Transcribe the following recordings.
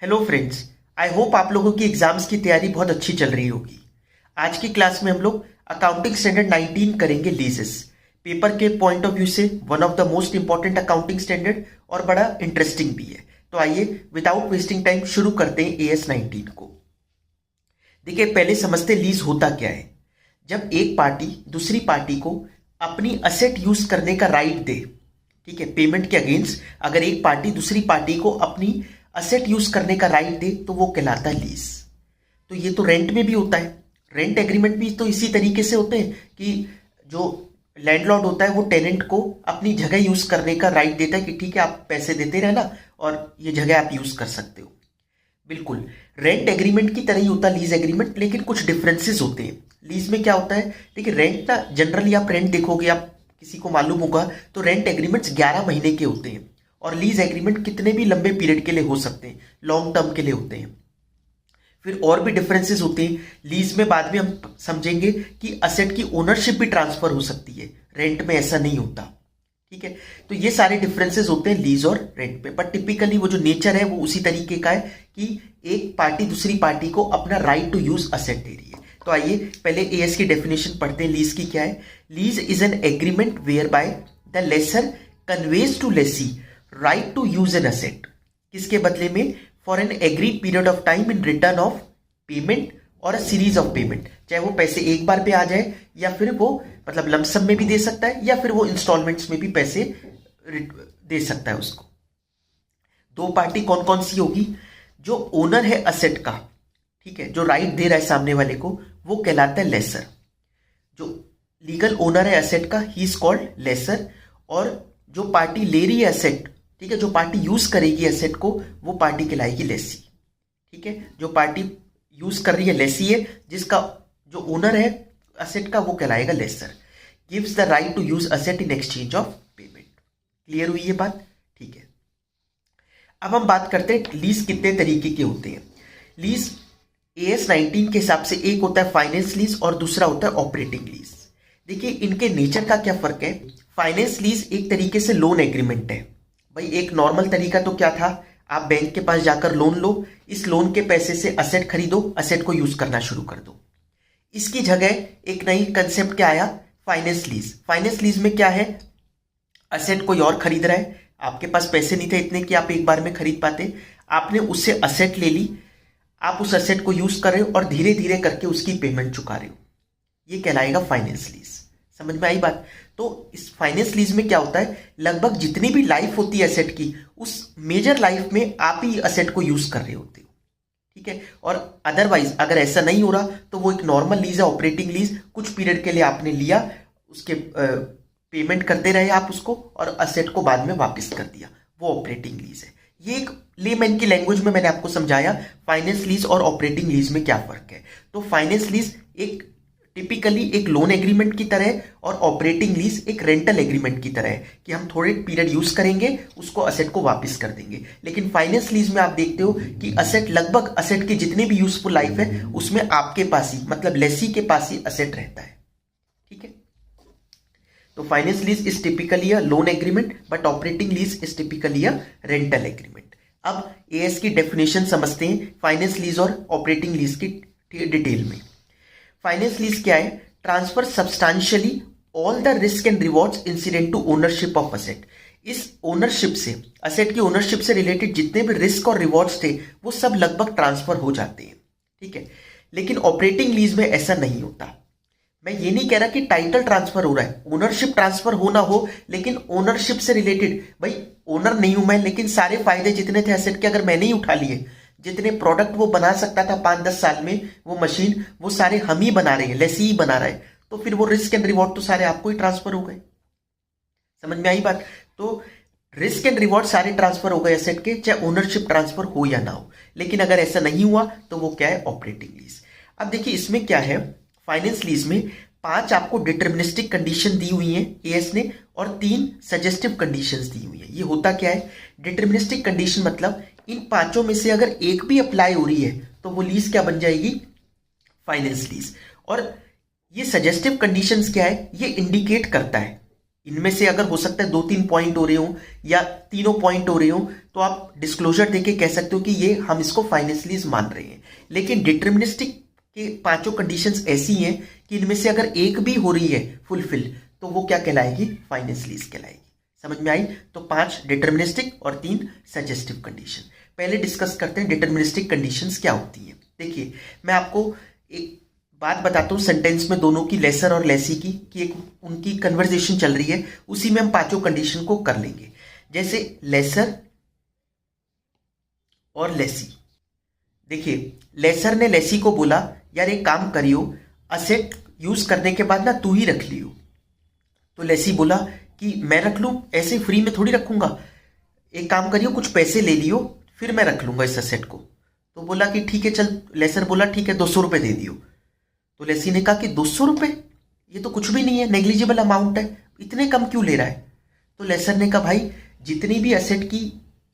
Hello friends. I hope आप लोगों की एग्जाम्स की तैयारी बहुत अच्छी चल रही होगी। आज की क्लास में हम लोग अकाउंटिंग स्टैंडर्ड 19 करेंगे लीजेस। पेपर के पॉइंट ऑफ व्यू से one of the most important accounting standard और बड़ा इंटरेस्टिंग भी है। तो आइए विदाउट वेस्टिंग टाइम शुरू करते हैं एएस 19 को। देखिए, पहले समझते लीज होता क्या है। जब एक पार्टी दूसरी पार्टी को अपनी असेट यूज करने का राइट दे, ठीक है, पेमेंट के अगेंस्ट अगर एक पार्टी दूसरी पार्टी को अपनी असेट यूज करने का राइट दे तो वो कहलाता है लीज। तो ये तो रेंट में भी होता है। रेंट एग्रीमेंट भी तो इसी तरीके से होते हैं कि जो लैंडलॉर्ड होता है वो टेनेंट को अपनी जगह यूज करने का राइट देता है कि ठीक है, आप पैसे देते रहना और ये जगह आप यूज कर सकते हो। बिल्कुल रेंट एग्रीमेंट की तरह ही होता है लीज एग्रीमेंट, लेकिन कुछ डिफरेंसेस होते हैं। लीज में क्या होता है, देखिए रेंट ना, जनरली आप रेंट देखोगे, आप किसी को मालूम होगा तो रेंट एग्रीमेंट्स 11 महीने के होते हैं और लीज एग्रीमेंट कितने भी लंबे पीरियड के लिए हो सकते हैं, लॉन्ग टर्म के लिए होते हैं। फिर और भी डिफरेंसेस होते हैं। लीज में बाद में हम समझेंगे कि असेट की ओनरशिप भी ट्रांसफर हो सकती है, रेंट में ऐसा नहीं होता। ठीक है, तो ये सारे डिफरेंसेस होते हैं लीज और रेंट पे, बट टिपिकली वो जो नेचर है वो उसी तरीके का है कि एक पार्टी दूसरी पार्टी को अपना राइट टू यूज असेट दे रही है। तो आइए पहले एएस की डेफिनेशन पढ़ते हैं। लीज की क्या है? Lease is an agreement whereby the lessor conveys to lessee right to use an asset. किसके बदले में? For an agreed period of time in return of payment और अ सीरीज ऑफ पेमेंट। चाहे वो पैसे एक बार पे आ जाए या फिर वो मतलब लमसम में भी दे सकता है या फिर वो इंस्टॉलमेंट्स में भी पैसे दे सकता है उसको। दो पार्टी कौन कौन सी होगी? जो ओनर है असेट का, ठीक है, जो राइट दे रहा है सामने वाले को, वो कहलाता है लेसर। जो लीगल ओनर है असेट का, ही इज कॉल्ड लेसर। और जो पार्टी ले रही है असेट, ठीक है, जो पार्टी यूज करेगी असेट को, वो पार्टी कहलाएगी लेसी। ठीक है, जो पार्टी यूज कर रही है लेसी है, जिसका जो ओनर है असेट का वो कहलाएगा lessor. Gives the right to use asset in exchange of payment. Clear हुई ये बात? ठीक है, अब हम बात करते हैं लीज कितने तरीके के होते हैं। लीज एएस 19 के हिसाब से एक होता है फाइनेंस लीज और दूसरा होता है ऑपरेटिंग लीज। देखिए इनके नेचर का क्या फर्क है। फाइनेंस लीज एक तरीके से लोन एग्रीमेंट है। भाई एक नॉर्मल तरीका तो क्या था, आप बैंक के पास जाकर लोन लो, इस लोन के पैसे से असेट खरीदो, असेट को यूज करना शुरू कर दो। इसकी जगह एक नई कंसेप्ट क्या आया? Finance lease. फाइनेंस लीज में क्या है? असेट कोई और खरीद रहा है, आपके पास पैसे नहीं थे इतने कि आप एक बार में खरीद पाते, आपने उससे असेट ले ली, आप उस असेट को यूज कर रहे हो और धीरे धीरे करके उसकी पेमेंट चुका रहे हो। ये कहलाएगा फाइनेंस लीज। समझ में आई बात? तो इस फाइनेंस लीज में क्या होता है, लगभग जितनी भी लाइफ होती है असेट की, उस मेजर लाइफ में आप ही असेट को यूज कर रहे होते हो। ठीक है, और अदरवाइज अगर ऐसा नहीं हो रहा तो वो एक नॉर्मल लीज है, ऑपरेटिंग लीज। कुछ पीरियड के लिए आपने लिया, उसके पेमेंट करते रहे आप उसको और असेट को बाद में वापस कर दिया, वो ऑपरेटिंग लीज है। ये एक लेमैन की लैंग्वेज में मैंने आपको समझाया फाइनेंस लीज और ऑपरेटिंग लीज में क्या फर्क है। तो फाइनेंस लीज एक टिपिकली एक लोन एग्रीमेंट की तरह है और ऑपरेटिंग लीज एक रेंटल एग्रीमेंट की तरह है कि हम थोड़े पीरियड यूज करेंगे, उसको असेट को वापस कर देंगे। लेकिन फाइनेंस लीज में आप देखते हो कि असेट लगभग असेट के जितने भी यूजफुल लाइफ है उसमें आपके पास ही, मतलब लेसी के पास ही असेट रहता है। ठीक है, तो finance lease is typically a loan agreement but operating lease is typically a rental agreement. अब एएस की डेफिनेशन समझते हैं फाइनेंस लीज और ऑपरेटिंग लीज की डिटेल में। फाइनेंस लीज क्या है? Transfer substantially all the risk and rewards incident to ownership of asset. इस ओनरशिप से, असेट की ओनरशिप से रिलेटेड जितने भी रिस्क और रिवॉर्ड्स थे वो सब लगभग ट्रांसफर हो जाते हैं। ठीक है, लेकिन ऑपरेटिंग लीज में ऐसा नहीं होता। मैं ये नहीं कह रहा कि टाइटल ट्रांसफर हो रहा है, ओनरशिप ट्रांसफर हो ना हो, लेकिन ओनरशिप से रिलेटेड, भाई ओनर नहीं हूं मैं, लेकिन सारे फायदे जितने थे एसेट के अगर मैंने ही उठा लिए, जितने प्रोडक्ट वो बना सकता था 5-10 साल में वो मशीन, वो सारे हम ही बना रहे हैं, लेसी ही बना रहा है, तो फिर वो रिस्क एंड रिवॉर्ड तो सारे आपको ही ट्रांसफर हो गए। समझ में आई बात? तो रिस्क एंड रिवॉर्ड सारे ट्रांसफर हो गए एसेट के, चाहे ओनरशिप ट्रांसफर हो या ना हो। लेकिन अगर ऐसा नहीं हुआ तो वो क्या है? Operating lease. अब देखिए इसमें क्या है, फाइनेंस लीज में 5 आपको डिटर्मिनिस्टिक कंडीशन दी हुई है एएस ने और 3 सजेस्टिव कंडीशंस दी हुई है। ये होता क्या है? डिटर्मिनिस्टिक कंडीशन मतलब इन 5 में से अगर एक भी अप्लाई हो रही है तो वो लीज क्या बन जाएगी? Finance lease. और ये सजेस्टिव कंडीशंस क्या है? ये इंडिकेट करता है, इनमें से अगर हो सकता है 2-3 पॉइंट हो रहे हो या तीनों पॉइंट हो रहे हो तो आप डिस्क्लोजर देके कह सकते हो कि ये हम इसको फाइनेंस लीज मान रहे हैं। लेकिन डिटर्मिनिस्टिक के पांचों कंडीशंस ऐसी हैं कि इनमें से अगर एक भी हो रही है फुलफिल तो वो क्या कहलाएगी, फाइनेंस लीज कहलाएगी। समझ में आई? तो 5 डिटर्मिनिस्टिक और 3 सजेस्टिव कंडीशन। पहले डिस्कस करते हैं डिटर्मिनिस्टिक कंडीशंस क्या होती हैं। देखिए मैं आपको एक बात बताता हूँ सेंटेंस में दोनों की, लेसर और लेसी की, कि एक उनकी कन्वर्सेशन चल रही है, उसी में हम पांचों कंडीशन को कर लेंगे। जैसे लेसर और लेसी। देखिए लेसर ने लेसी को बोला यार एक काम करियो, असेट यूज करने के बाद ना तू ही रख लियो। तो लेसी बोला कि मैं रख लूं, ऐसे फ्री में थोड़ी रखूंगा, एक काम करियो कुछ पैसे ले लियो फिर मैं रख लूंगा इस असेट को। तो बोला कि ठीक है चल, लेसर बोला ठीक है 200 रुपये दे दियो। तो लेसी ने कहा कि 200 रुपये, ये तो कुछ भी नहीं है, नेग्लिजिबल अमाउंट है, इतने कम क्यों ले रहा है? तो लेसर ने कहा भाई जितनी भी असेट की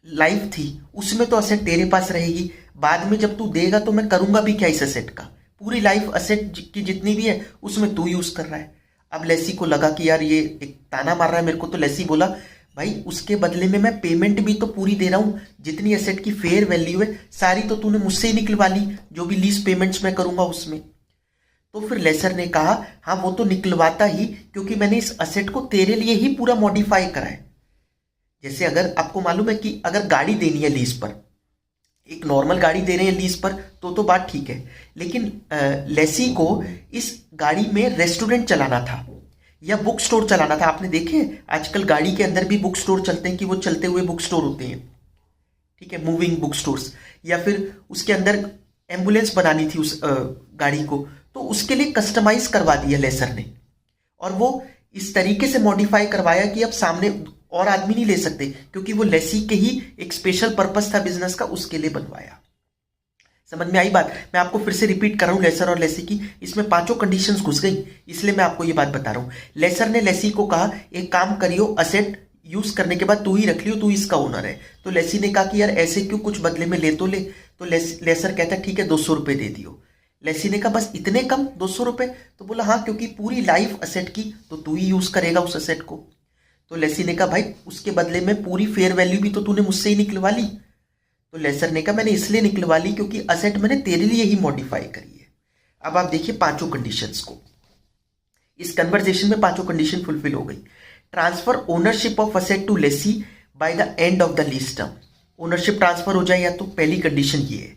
लाइफ थी उसमें तो असेट तेरे पास रहेगी, बाद में जब तू देगा तो मैं करूंगा भी क्या इस असेट का, पूरी लाइफ असेट की जितनी भी है उसमें तू यूज कर रहा है। अब लेसी को लगा कि यार ये एक ताना मार रहा है मेरे को, तो लेसी बोला भाई उसके बदले में मैं पेमेंट भी तो पूरी दे रहा हूं, जितनी एसेट की फेयर वैल्यू है सारी तो तूने मुझसे ही निकलवा ली, जो भी लीज पेमेंट्स मैं करूंगा उसमें। तो फिर लेसर ने कहा हाँ वो तो निकलवाता ही, क्योंकि मैंने इस असेट को तेरे लिए ही पूरा मॉडिफाई करा है। जैसे अगर आपको मालूम है कि अगर गाड़ी देनी है लीज पर, एक नॉर्मल गाड़ी दे रहे हैं लीज पर तो बात ठीक है, लेकिन लेसी को इस गाड़ी में रेस्टोरेंट चलाना था या बुक स्टोर चलाना था। आपने देखे आजकल गाड़ी के अंदर भी बुक स्टोर चलते हैं कि वो चलते हुए बुक स्टोर होते हैं, ठीक है, मूविंग बुक स्टोर्स। या फिर उसके अंदर एम्बुलेंस बनानी थी उस गाड़ी को, तो उसके लिए कस्टमाइज करवा दिया लेसर ने, और वो इस तरीके से मॉडिफाई करवाया कि अब सामने और आदमी नहीं ले सकते, क्योंकि वो लेसी के ही एक स्पेशल पर्पस था बिजनेस का, उसके लिए बनवाया। समझ में आई बात? मैं आपको फिर से रिपीट कर रहा हूं लेसर और लेसी की, इसमें पांचों कंडीशंस घुस गई, इसलिए मैं आपको ये बात बता रहा हूं। लेसर ने लेसी को कहा एक काम करियो, असेट यूज करने के बाद तू ही रख लियो, तू इसका ओनर है। तो लेसी ने कहा कि यार ऐसे क्यों, कुछ बदले में ले तो ले। तो लेसर कहता ठीक है 200 रुपये दे दियो। लेसी ने कहा बस इतने कम 200 रुपये? तो बोला हाँ क्योंकि पूरी लाइफ असेट की तो तू ही यूज करेगा उस असेट को। तो लेसी ने कहा भाई उसके बदले में पूरी फेयर वैल्यू भी तो तूने मुझसे ही निकलवा ली। तो लेसर ने कहा मैंने इसलिए निकलवा ली क्योंकि असेट मैंने तेरे लिए ही मॉडिफाई करी है। अब आप देखिए पांचों कंडीशंस को, इस कन्वर्सेशन में पांचों कंडीशन फुलफिल हो गई। Transfer ownership of asset to lessee by the end of the lease term, ownership transfer हो जाए या तो, पहली कंडीशन ये है।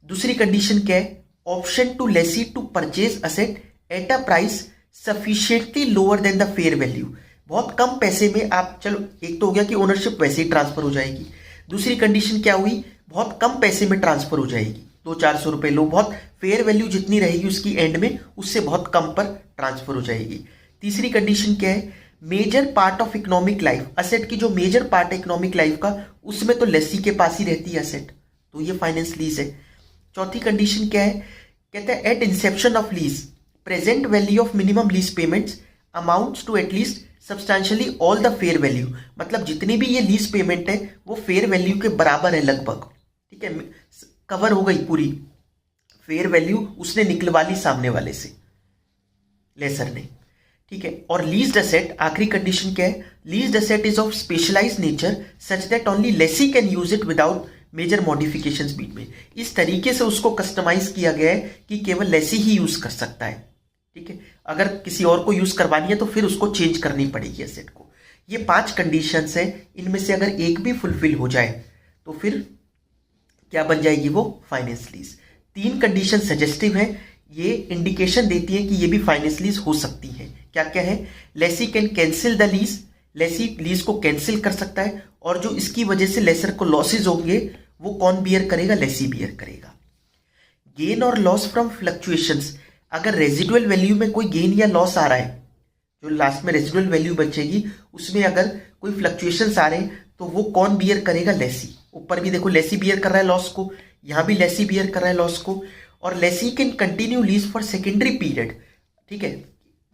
दूसरी कंडीशन क्या है, option to lessee to purchase asset at a price sufficiently lower than the fair value, बहुत कम पैसे में आप, चलो एक तो हो गया कि ओनरशिप वैसे ही ट्रांसफर हो जाएगी। दूसरी कंडीशन क्या हुई, बहुत कम पैसे में ट्रांसफर हो जाएगी, 200-400 रुपए लो, बहुत फेयर वैल्यू जितनी रहेगी उसकी एंड में उससे बहुत कम पर ट्रांसफर हो जाएगी। तीसरी कंडीशन क्या है, major part of economic life, asset की जो मेजर पार्ट है इकोनॉमिक लाइफ का उसमें तो लेसी के पास ही रहती है असेट, तो ये फाइनेंस लीज है। चौथी कंडीशन क्या है, कहते हैं at inception of lease present value of minimum lease payments amounts to at least substantially all the fair value, मतलब जितनी भी ये लीज पेमेंट है वो फेयर वैल्यू के बराबर है लगभग, ठीक है, कवर हो गई पूरी फेयर वैल्यू, उसने निकलवा ली सामने वाले से लेसर ने, ठीक है। और लीज्ड असेट, आखिरी कंडीशन क्या है, leased asset is of specialized nature such that only lessee can use it without major modifications बीच में, इस तरीके से उसको कस्टमाइज किया गया है कि केवल लेसी ही यूज कर सकता है, ठीक है, अगर किसी और को यूज करवानी है तो फिर उसको चेंज करनी पड़ेगी एसेट को। ये 5 कंडीशंस है, इनमें से अगर एक भी फुलफिल हो जाए तो फिर क्या बन जाएगी वो, फाइनेंस लीज। 3 कंडीशन सजेस्टिव है, ये इंडिकेशन देती है कि ये भी फाइनेंस लीज हो सकती है। क्या क्या है, lessee can cancel the lease, lessee lease को कैंसिल कर सकता है, और जो इसकी वजह से लेसर को लॉसेज होंगे वो कौन बियर करेगा, लेसी बियर करेगा। गेन और लॉस फ्रॉम फ्लक्चुएशंस, अगर रेजिडुअल वैल्यू में कोई गेन या लॉस आ रहा है, जो लास्ट में रेजिडुअल वैल्यू बचेगी उसमें अगर कोई फ्लक्चुएशंस आ रहे हैं तो वो कौन बियर करेगा, लेसी। ऊपर भी देखो लेसी बियर कर रहा है लॉस को, यहां भी लेसी बियर कर रहा है लॉस को। और lessee can continue lease for secondary period, ठीक है,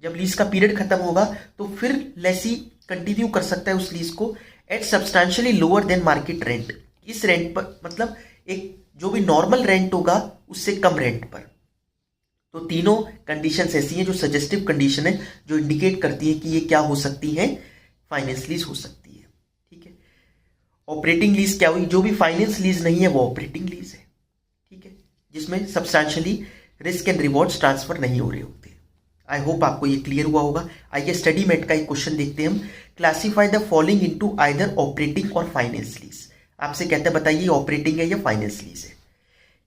जब लीज का पीरियड खत्म होगा तो फिर लेसी कंटिन्यू कर सकता है उस लीज को at substantially lower than market rent, इस रेंट पर, मतलब एक जो भी नॉर्मल रेंट होगा उससे कम रेंट पर, तो तीनों कंडीशंस ऐसी हैं जो सजेस्टिव कंडीशन है, जो इंडिकेट करती है कि ये क्या हो सकती है, फाइनेंस लीज हो सकती है। ठीक है, ऑपरेटिंग लीज क्या हुई? जो भी फाइनेंस लीज नहीं है वो ऑपरेटिंग लीज है। ठीक है, जिसमें substantially risk and rewards transfer नहीं हो रहे होते। आई होप आपको ये क्लियर हुआ होगा। आइए स्टडी मेट का एक क्वेश्चन देखते हैं हम। Classify the following into either operating और फाइनेंस लीज। आपसे कहते हैं बताइए ऑपरेटिंग है या फाइनेंस लीज है।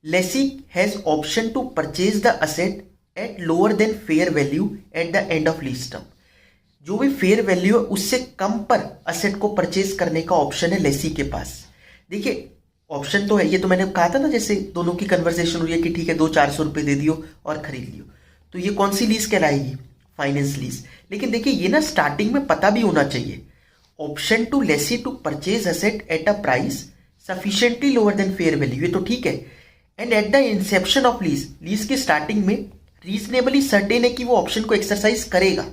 Lessee has option to purchase the asset at lower than fair value at the end of lease term. जो भी फेयर वैल्यू है उससे कम पर असेट को परचेज करने का ऑप्शन है लेसी के पास। देखिए ऑप्शन तो है, ये तो मैंने कहा था ना, जैसे दोनों की कन्वर्सेशन हुई है कि ठीक है 200-400 रुपये दे दियो और खरीद लियो, तो ये कौन सी लीज कहलाएगी? Finance lease. लेकिन देखिए ये ना स्टार्टिंग में पता भी होना चाहिए, option to lessee to purchase asset at a price sufficiently lower than fair value, ये तो ठीक है। And at the inception of lease, lease की स्टार्टिंग में रीजनेबली सर्टेन है कि वो ऑप्शन को एक्सरसाइज करेगा,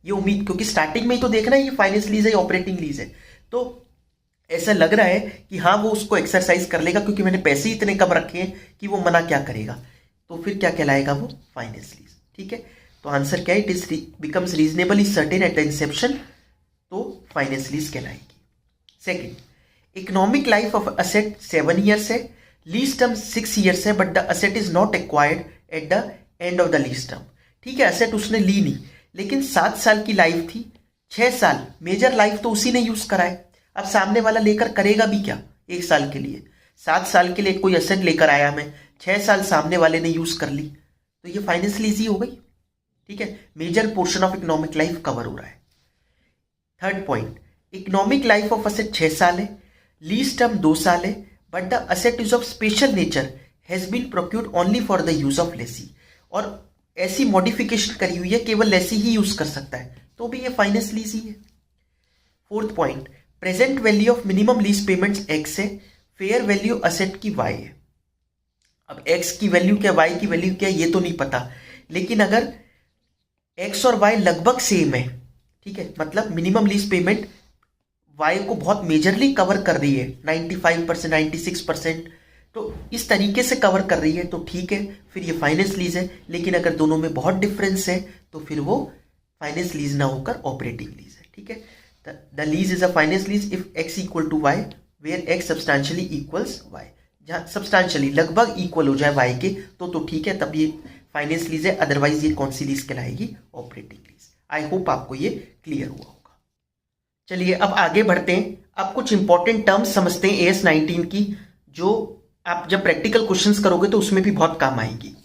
ये उम्मीद, क्योंकि स्टार्टिंग में ही तो देखना है ये फाइनेंस लीज है या ऑपरेटिंग लीज है, तो ऐसा लग रहा है कि हाँ वो उसको एक्सरसाइज कर लेगा, क्योंकि मैंने पैसे ही इतने कम रखे हैं कि वो मना क्या करेगा। तो फिर क्या कहलाएगा? वो फाइनेंस लीज। ठीक है, तो आंसर क्या है? It is becomes reasonably certain at the inception, तो फाइनेंस लीज कहलाएगी। Second, economic life of asset 7 years है, लीज टर्म 6 ईयर्स है, but the asset is not acquired at the end of the lease term. ठीक है, asset उसने ली नहीं, लेकिन 7 साल की लाइफ थी, 6 साल मेजर लाइफ तो उसी ने यूज करा है। अब सामने वाला लेकर करेगा भी क्या 1 साल के लिए? 7 साल के लिए कोई असेट लेकर आया मैं, 6 साल सामने वाले ने यूज कर ली, तो ये फाइनेंस लीज ही हो गई। ठीक है, major portion of economic life cover हो रहा है। Third point, economic life of asset 6 साल है, लीज टर्म 2 साल है, but the asset is of special nature has been procured only for the use of lessee, और ऐसी मॉडिफिकेशन करी हुई है केवल लेसी ही यूज कर सकता है, तो भी ये फाइनेंस लीज ही है। Fourth point, present value of minimum lease payments x है, फेयर वैल्यू असेट की वाई है। अब एक्स की वैल्यू क्या, वाई की वैल्यू क्या, ये तो नहीं पता, लेकिन अगर एक्स और वाई लगभग सेम है, ठीक है, मतलब मिनिमम लीज पेमेंट वाई को बहुत मेजरली कवर कर रही है, 95%, 96%, तो इस तरीके से कवर कर रही है, तो ठीक है, फिर ये फाइनेंस लीज है। लेकिन अगर दोनों में बहुत डिफरेंस है तो फिर वो फाइनेंस लीज ना होकर ऑपरेटिंग लीज है। ठीक है, the lease is a finance lease if X equal to Y, where X substantially equals Y. जहां सब्सटैंशियली लगभग इक्वल हो जाए वाई के तो ठीक है, तब ये फाइनेंस लीज है, अदरवाइज ये कौन सी लीज कहलाएगी? Operating lease. आई होप आपको ये क्लियर हुआ होगा। चलिए अब आगे बढ़ते हैं। अब कुछ इंपॉर्टेंट टर्म्स समझते हैं AS 19 की, जो आप जब प्रैक्टिकल क्वेश्चंस करोगे तो उसमें भी बहुत काम आएंगी।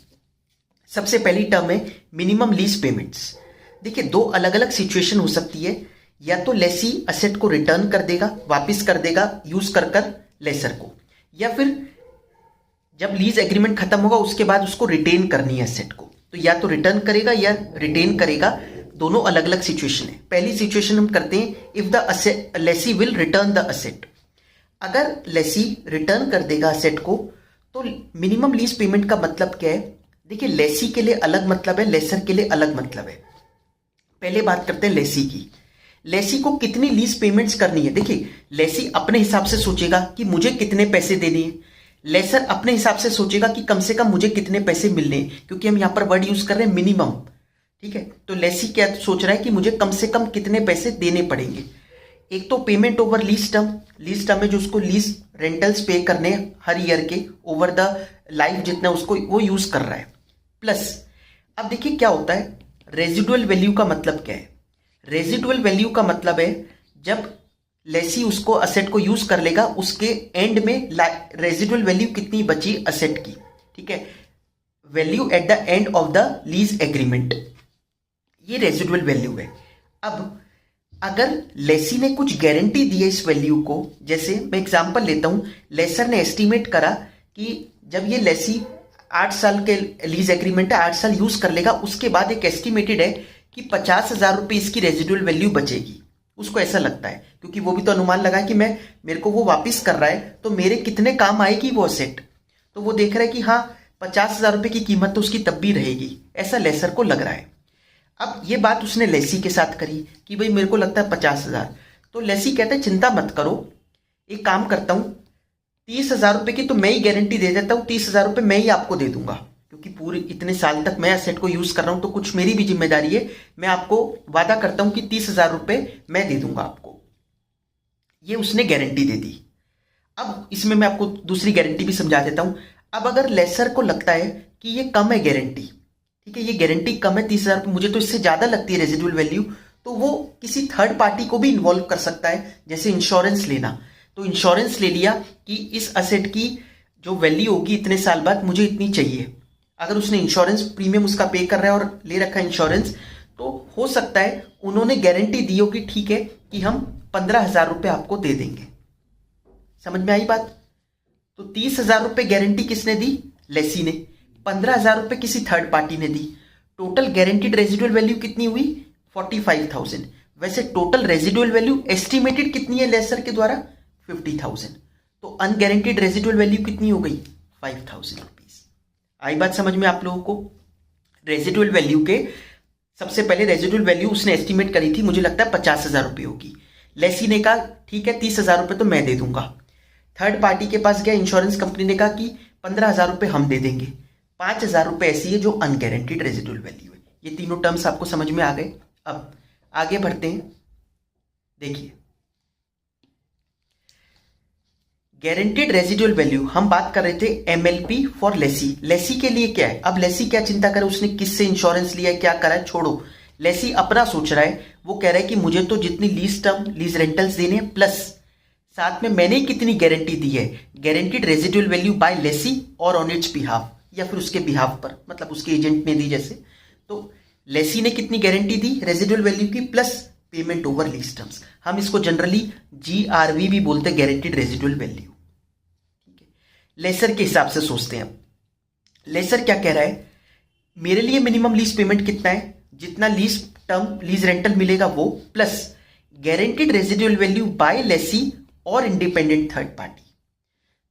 सबसे पहली टर्म है मिनिमम लीज पेमेंट्स। देखिए दो अलग अलग सिचुएशन हो सकती है, या तो लेसी असेट को रिटर्न कर देगा, वापस कर देगा यूज कर लेसर को, या फिर जब लीज एग्रीमेंट खत्म होगा उसके बाद उसको रिटेन करनी है असेट को, तो या तो रिटर्न करेगा या रिटेन करेगा, दोनों अलग अलग सिचुएशन है। पहली सिचुएशन हम करते हैं, if the Lesi will return the asset. अगर लेसी रिटर्न कर देगा असेट को तो मिनिमम लीज पेमेंट का मतलब क्या है? देखिए लेसी के लिए अलग मतलब है, लेसर के लिए अलग मतलब है। पहले बात करते हैं लेसी की। लेसी को कितनी लीज पेमेंट्स करनी है? देखिए लेसी अपने हिसाब से सोचेगा कि मुझे कितने पैसे देने हैं, लेसर अपने हिसाब से सोचेगा कि कम से कम मुझे कितने पैसे मिलने हैं, क्योंकि हम यहां पर वर्ड यूज कर रहे हैं मिनिमम। ठीक है, तो लेसी क्या सोच रहा है कि मुझे कम से कम कितने पैसे देने पड़ेंगे। एक तो पेमेंट ओवर लीज टर्म में जो उसको लीज रेंटल्स पे करने हर ईयर के ओवर द लाइफ जितना उसको वो यूज कर रहा है, प्लस अब देखिए क्या होता है, रेजिडुअल वैल्यू का मतलब क्या है? रेजिडुअल वैल्यू का मतलब है जब लेसी उसको असेट को यूज कर लेगा उसके एंड में रेजिडुअल वैल्यू कितनी बची असेट की। ठीक है, value at the end of the lease agreement, ये रेजिडुअल वैल्यू है। अब अगर लेसी ने कुछ गारंटी दी है इस वैल्यू को, जैसे मैं एग्जांपल लेता हूं, लेसर ने एस्टीमेट करा कि जब ये लेसी 8 साल के लीज एग्रीमेंट है, 8 साल यूज कर लेगा, उसके बाद एक एस्टिमेटेड है कि 50,000 रुपये इसकी रेजिडुअल वैल्यू बचेगी। उसको ऐसा लगता है, क्योंकि वो भी तो अनुमान लगा कि मेरे को वो वापिस कर रहा है तो मेरे कितने काम आएगी वो असेट, तो वो देख रहा है कि हाँ 50,000 रुपये की कीमत तो उसकी तब भी रहेगी, ऐसा लेसर को लग रहा है। अब ये बात उसने लेसी के साथ करी कि भाई मेरे को लगता है 50,000, तो लेसी कहता है चिंता मत करो, एक काम करता हूं 30,000 रुपये की तो मैं ही गारंटी दे देता हूं, 30,000 रुपये मैं ही आपको दे दूंगा, क्योंकि क्योंकि पूरे इतने साल तक मैं एसेट को यूज कर रहा हूं तो कुछ मेरी भी जिम्मेदारी है। मैं आपको वादा करता हूं कि 30,000 रुपए मैं दे दूंगा आपको। ये उसने गारंटी दे दी। अब इसमें मैं आपको दूसरी गारंटी भी समझा देता हूं। अब अगर लेसर को लगता है कि ये कम है गारंटी, ठीक है, ये गारंटी कम है 30,000 रुपये, मुझे तो इससे ज्यादा लगती है रेजिडुअल वैल्यू, तो वो किसी थर्ड पार्टी को भी इन्वॉल्व कर सकता है, जैसे इंश्योरेंस लेना। तो इंश्योरेंस ले लिया कि इस असेट की जो वैल्यू होगी इतने साल बाद मुझे इतनी चाहिए। अगर उसने इंश्योरेंस प्रीमियम उसका पे कर रहा है और ले रखा है इंश्योरेंस, तो हो सकता है उन्होंने गारंटी दी हो कि ठीक है कि हम 15,000 रुपये आपको दे देंगे। समझ में आई बात? तो 30,000 रुपये गारंटी किसने दी? लेसी ने। 15,000 रुपये किसी थर्ड पार्टी ने दी। टोटल गारंटीड रेजिडुअल वैल्यू कितनी हुई? 45,000। वैसे टोटल रेजिडुअल वैल्यू एस्टिमेटेड कितनी है लेसर के द्वारा? 50,000। तो अनगारंटीड रेजिडुअल वैल्यू कितनी हो गई? 5,000 रुपीज। आई बात समझ में आप लोगों को? रेजिडुअल वैल्यू के सबसे पहले रेजिडुअल वैल्यू उसने एस्टिमेट करी थी, मुझे लगता है 50,000 रुपये होगी। लेसी ने कहा ठीक है 30,000 रुपये तो मैं दे दूंगा। थर्ड पार्टी के पास गया, इंश्योरेंस कंपनी ने कहा कि 15,000 रुपये हम दे देंगे। 5,000 रुपये ऐसी है जो अनगारंटीड रेजिडुअल वैल्यू है। ये तीनों टर्म्स आपको समझ में आ गए। अब आगे बढ़ते हैं। देखिए गारंटीड रेजिडुअल वैल्यू हम बात कर रहे थे एमएलपी फॉर लेसी। लेसी के लिए क्या है? अब लेसी क्या चिंता करे उसने किससे इंश्योरेंस लिया है, क्या करा है, छोड़ो। लेसी अपना सोच रहा है। वो कह रहा है कि मुझे तो जितनी लीज टर्म लीज रेंटल्स देने हैं प्लस साथ में मैंने कितनी गारंटी दी है, guaranteed residual value by lessee और ऑन इट्स बिहाफ, या फिर उसके बिहाफ पर, मतलब उसके एजेंट ने दी जैसे। तो लेसी ने कितनी गारंटी दी रेजिडुअल वैल्यू की? Plus payment over lease terms. हम इसको जनरली जीआरवी भी बोलते हैं, गारंटीड रेजिडुअल वैल्यू। ठीक है, लेसर के हिसाब से सोचते हैं। लेसर क्या कह रहा है? मेरे लिए मिनिमम लीज पेमेंट कितना है? जितना लीज टर्म लीज रेंटल मिलेगा वो, plus guaranteed residual value by lessee और इंडिपेंडेंट थर्ड पार्टी।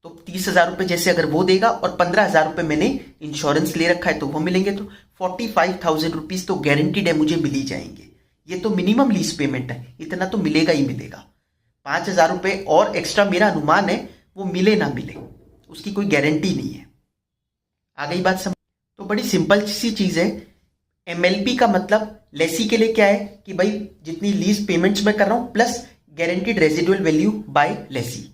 तो 30,000 रुपए जैसे अगर वो देगा और 15,000 रुपए मैंने इंश्योरेंस ले रखा है तो वो मिलेंगे, तो 45,000 रुपीज तो गारंटीड है मुझे मिल ही जाएंगे। ये तो मिनिमम लीज पेमेंट है, इतना तो मिलेगा ही मिलेगा। 5,000 रुपए और एक्स्ट्रा मेरा अनुमान है, वो मिले ना मिले उसकी कोई गारंटी नहीं है। आ गई बात समझ? तो बड़ी सिंपल सी चीज है। एमएलपी का मतलब लेसी के लिए क्या है कि भाई जितनी लीज पेमेंट्स मैं कर रहा हूं plus guaranteed residual value by lessee.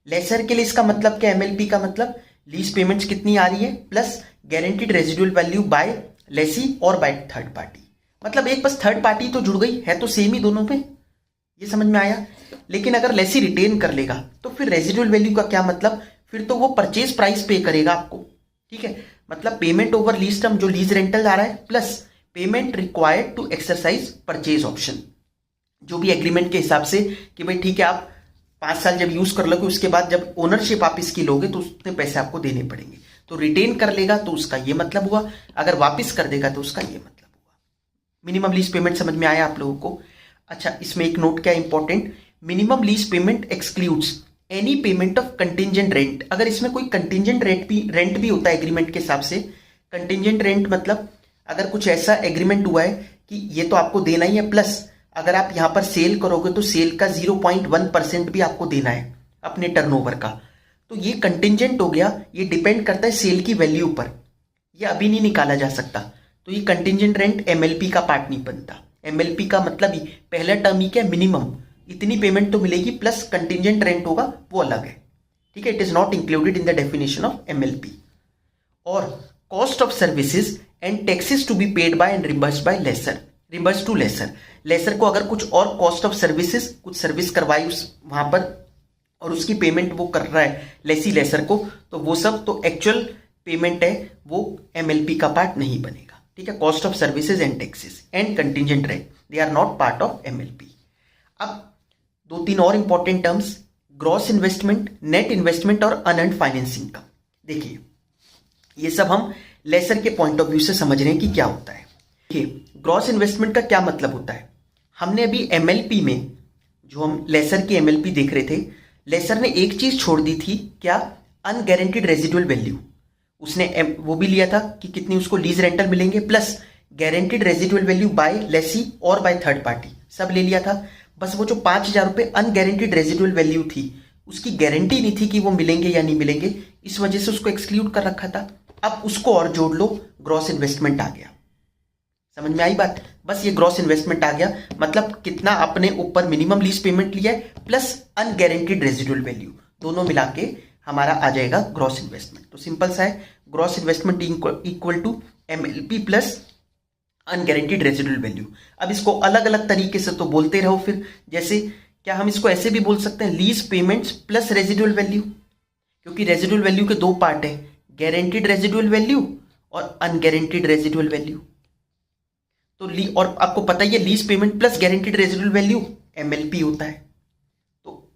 Lessor के लिए इसका मतलब क्या? एमएलपी का मतलब लीज पेमेंट्स कितनी आ रही है plus guaranteed residual value by lessee और बाय थर्ड पार्टी। मतलब एक बस थर्ड पार्टी तो जुड़ गई है, तो सेम ही दोनों पे। ये समझ में आया? लेकिन अगर लेसी रिटेन कर लेगा तो फिर रेजिडुअल वैल्यू का क्या मतलब? फिर तो वो परचेज प्राइस पे करेगा आपको। ठीक है, मतलब पेमेंट ओवर लीज टर्म जो लीज रेंटल आ रहा है plus payment required to exercise purchase option, जो भी एग्रीमेंट के हिसाब से कि भाई ठीक है आप 5 साल जब यूज कर लोगे उसके बाद जब ओनरशिप आप इसकी लोगे तो उतने पैसे आपको देने पड़ेंगे। तो रिटेन कर लेगा तो उसका ये मतलब हुआ, अगर वापस कर देगा तो उसका ये मतलब हुआ। मिनिमम लीज पेमेंट समझ में आया आप लोगों को? अच्छा, इसमें एक नोट क्या important, minimum lease payment excludes any payment of contingent rent. अगर इसमें कोई कंटिजेंट रेंट भी होता है एग्रीमेंट के हिसाब से, कंटिजेंट रेंट मतलब अगर कुछ ऐसा एग्रीमेंट हुआ है कि ये तो आपको देना ही है, प्लस अगर आप यहां पर सेल करोगे तो सेल का 0.1% भी आपको देना है अपने टर्नओवर का, तो ये कंटिजेंट हो गया। ये डिपेंड करता है सेल की वैल्यू पर, ये अभी नहीं निकाला जा सकता। तो ये कंटिजेंट रेंट एमएलपी का पार्ट नहीं बनता। एमएलपी का मतलब ही पहला टर्म ही क्या, मिनिमम इतनी पेमेंट तो मिलेगी प्लस कंटिजेंट रेंट होगा वो अलग है। ठीक है, it is not included in the definition of MLP. और cost of services and taxes to be paid by and reimburse by lessor, reimburse to lessor. Lessor को अगर कुछ और कॉस्ट ऑफ सर्विसेज, कुछ सर्विस करवाई उस वहां पर और उसकी पेमेंट वो कर रहा है लेसी लेसर को, तो वो सब तो एक्चुअल पेमेंट है, वो एमएलपी का पार्ट नहीं बनेगा। ठीक है, cost of services and taxes and contingent rent they are not part of MLP. अब 2-3 और important terms, gross investment, net investment और अनअर्न्ड फाइनेंस इनकम। देखिए ये सब हम लेसर के पॉइंट ऑफ व्यू से समझ रहे हैं कि क्या होता है। देखिए ग्रॉस इन्वेस्टमेंट का क्या मतलब होता है, हमने अभी एमएलपी में जो हम लेसर की एमएलपी देख रहे थे, लेसर ने एक चीज छोड़ दी थी, क्या, अनगारंटीड रेजिडुअल वैल्यू। उसने वो भी लिया था कि कितनी उसको लीज रेंटल मिलेंगे plus guaranteed residual value by lessee और बाय थर्ड पार्टी, सब ले लिया था। बस वो जो 5,000 रुपए अनगारंटीड रेजिडुअल वैल्यू थी उसकी गारंटी नहीं थी कि वो मिलेंगे या नहीं मिलेंगे, इस वजह से उसको एक्सक्लूड कर रखा था। अब उसको और जोड़ लो, ग्रॉस इन्वेस्टमेंट आ गया। समझ में आई बात? बस ये ग्रॉस इन्वेस्टमेंट आ गया, मतलब कितना अपने ऊपर मिनिमम लीज पेमेंट लिया है प्लस अनगारंटीड रेजिडुअल वैल्यू, दोनों मिला के हमारा आ जाएगा ग्रॉस इन्वेस्टमेंट। तो सिंपल सा है, gross investment equal to MLP plus unguaranteed residual value. अब इसको अलग अलग तरीके से तो बोलते रहो फिर, जैसे क्या हम इसको ऐसे भी बोल सकते हैं, lease payments plus residual value, क्योंकि रेजिडुअल वैल्यू के दो पार्ट है, गारंटीड रेजिडुअल वैल्यू और अनगारंटीड रेजिडुअल वैल्यू। तो और आपको पता ही है lease payment plus guaranteed residual value MLP होता है। तो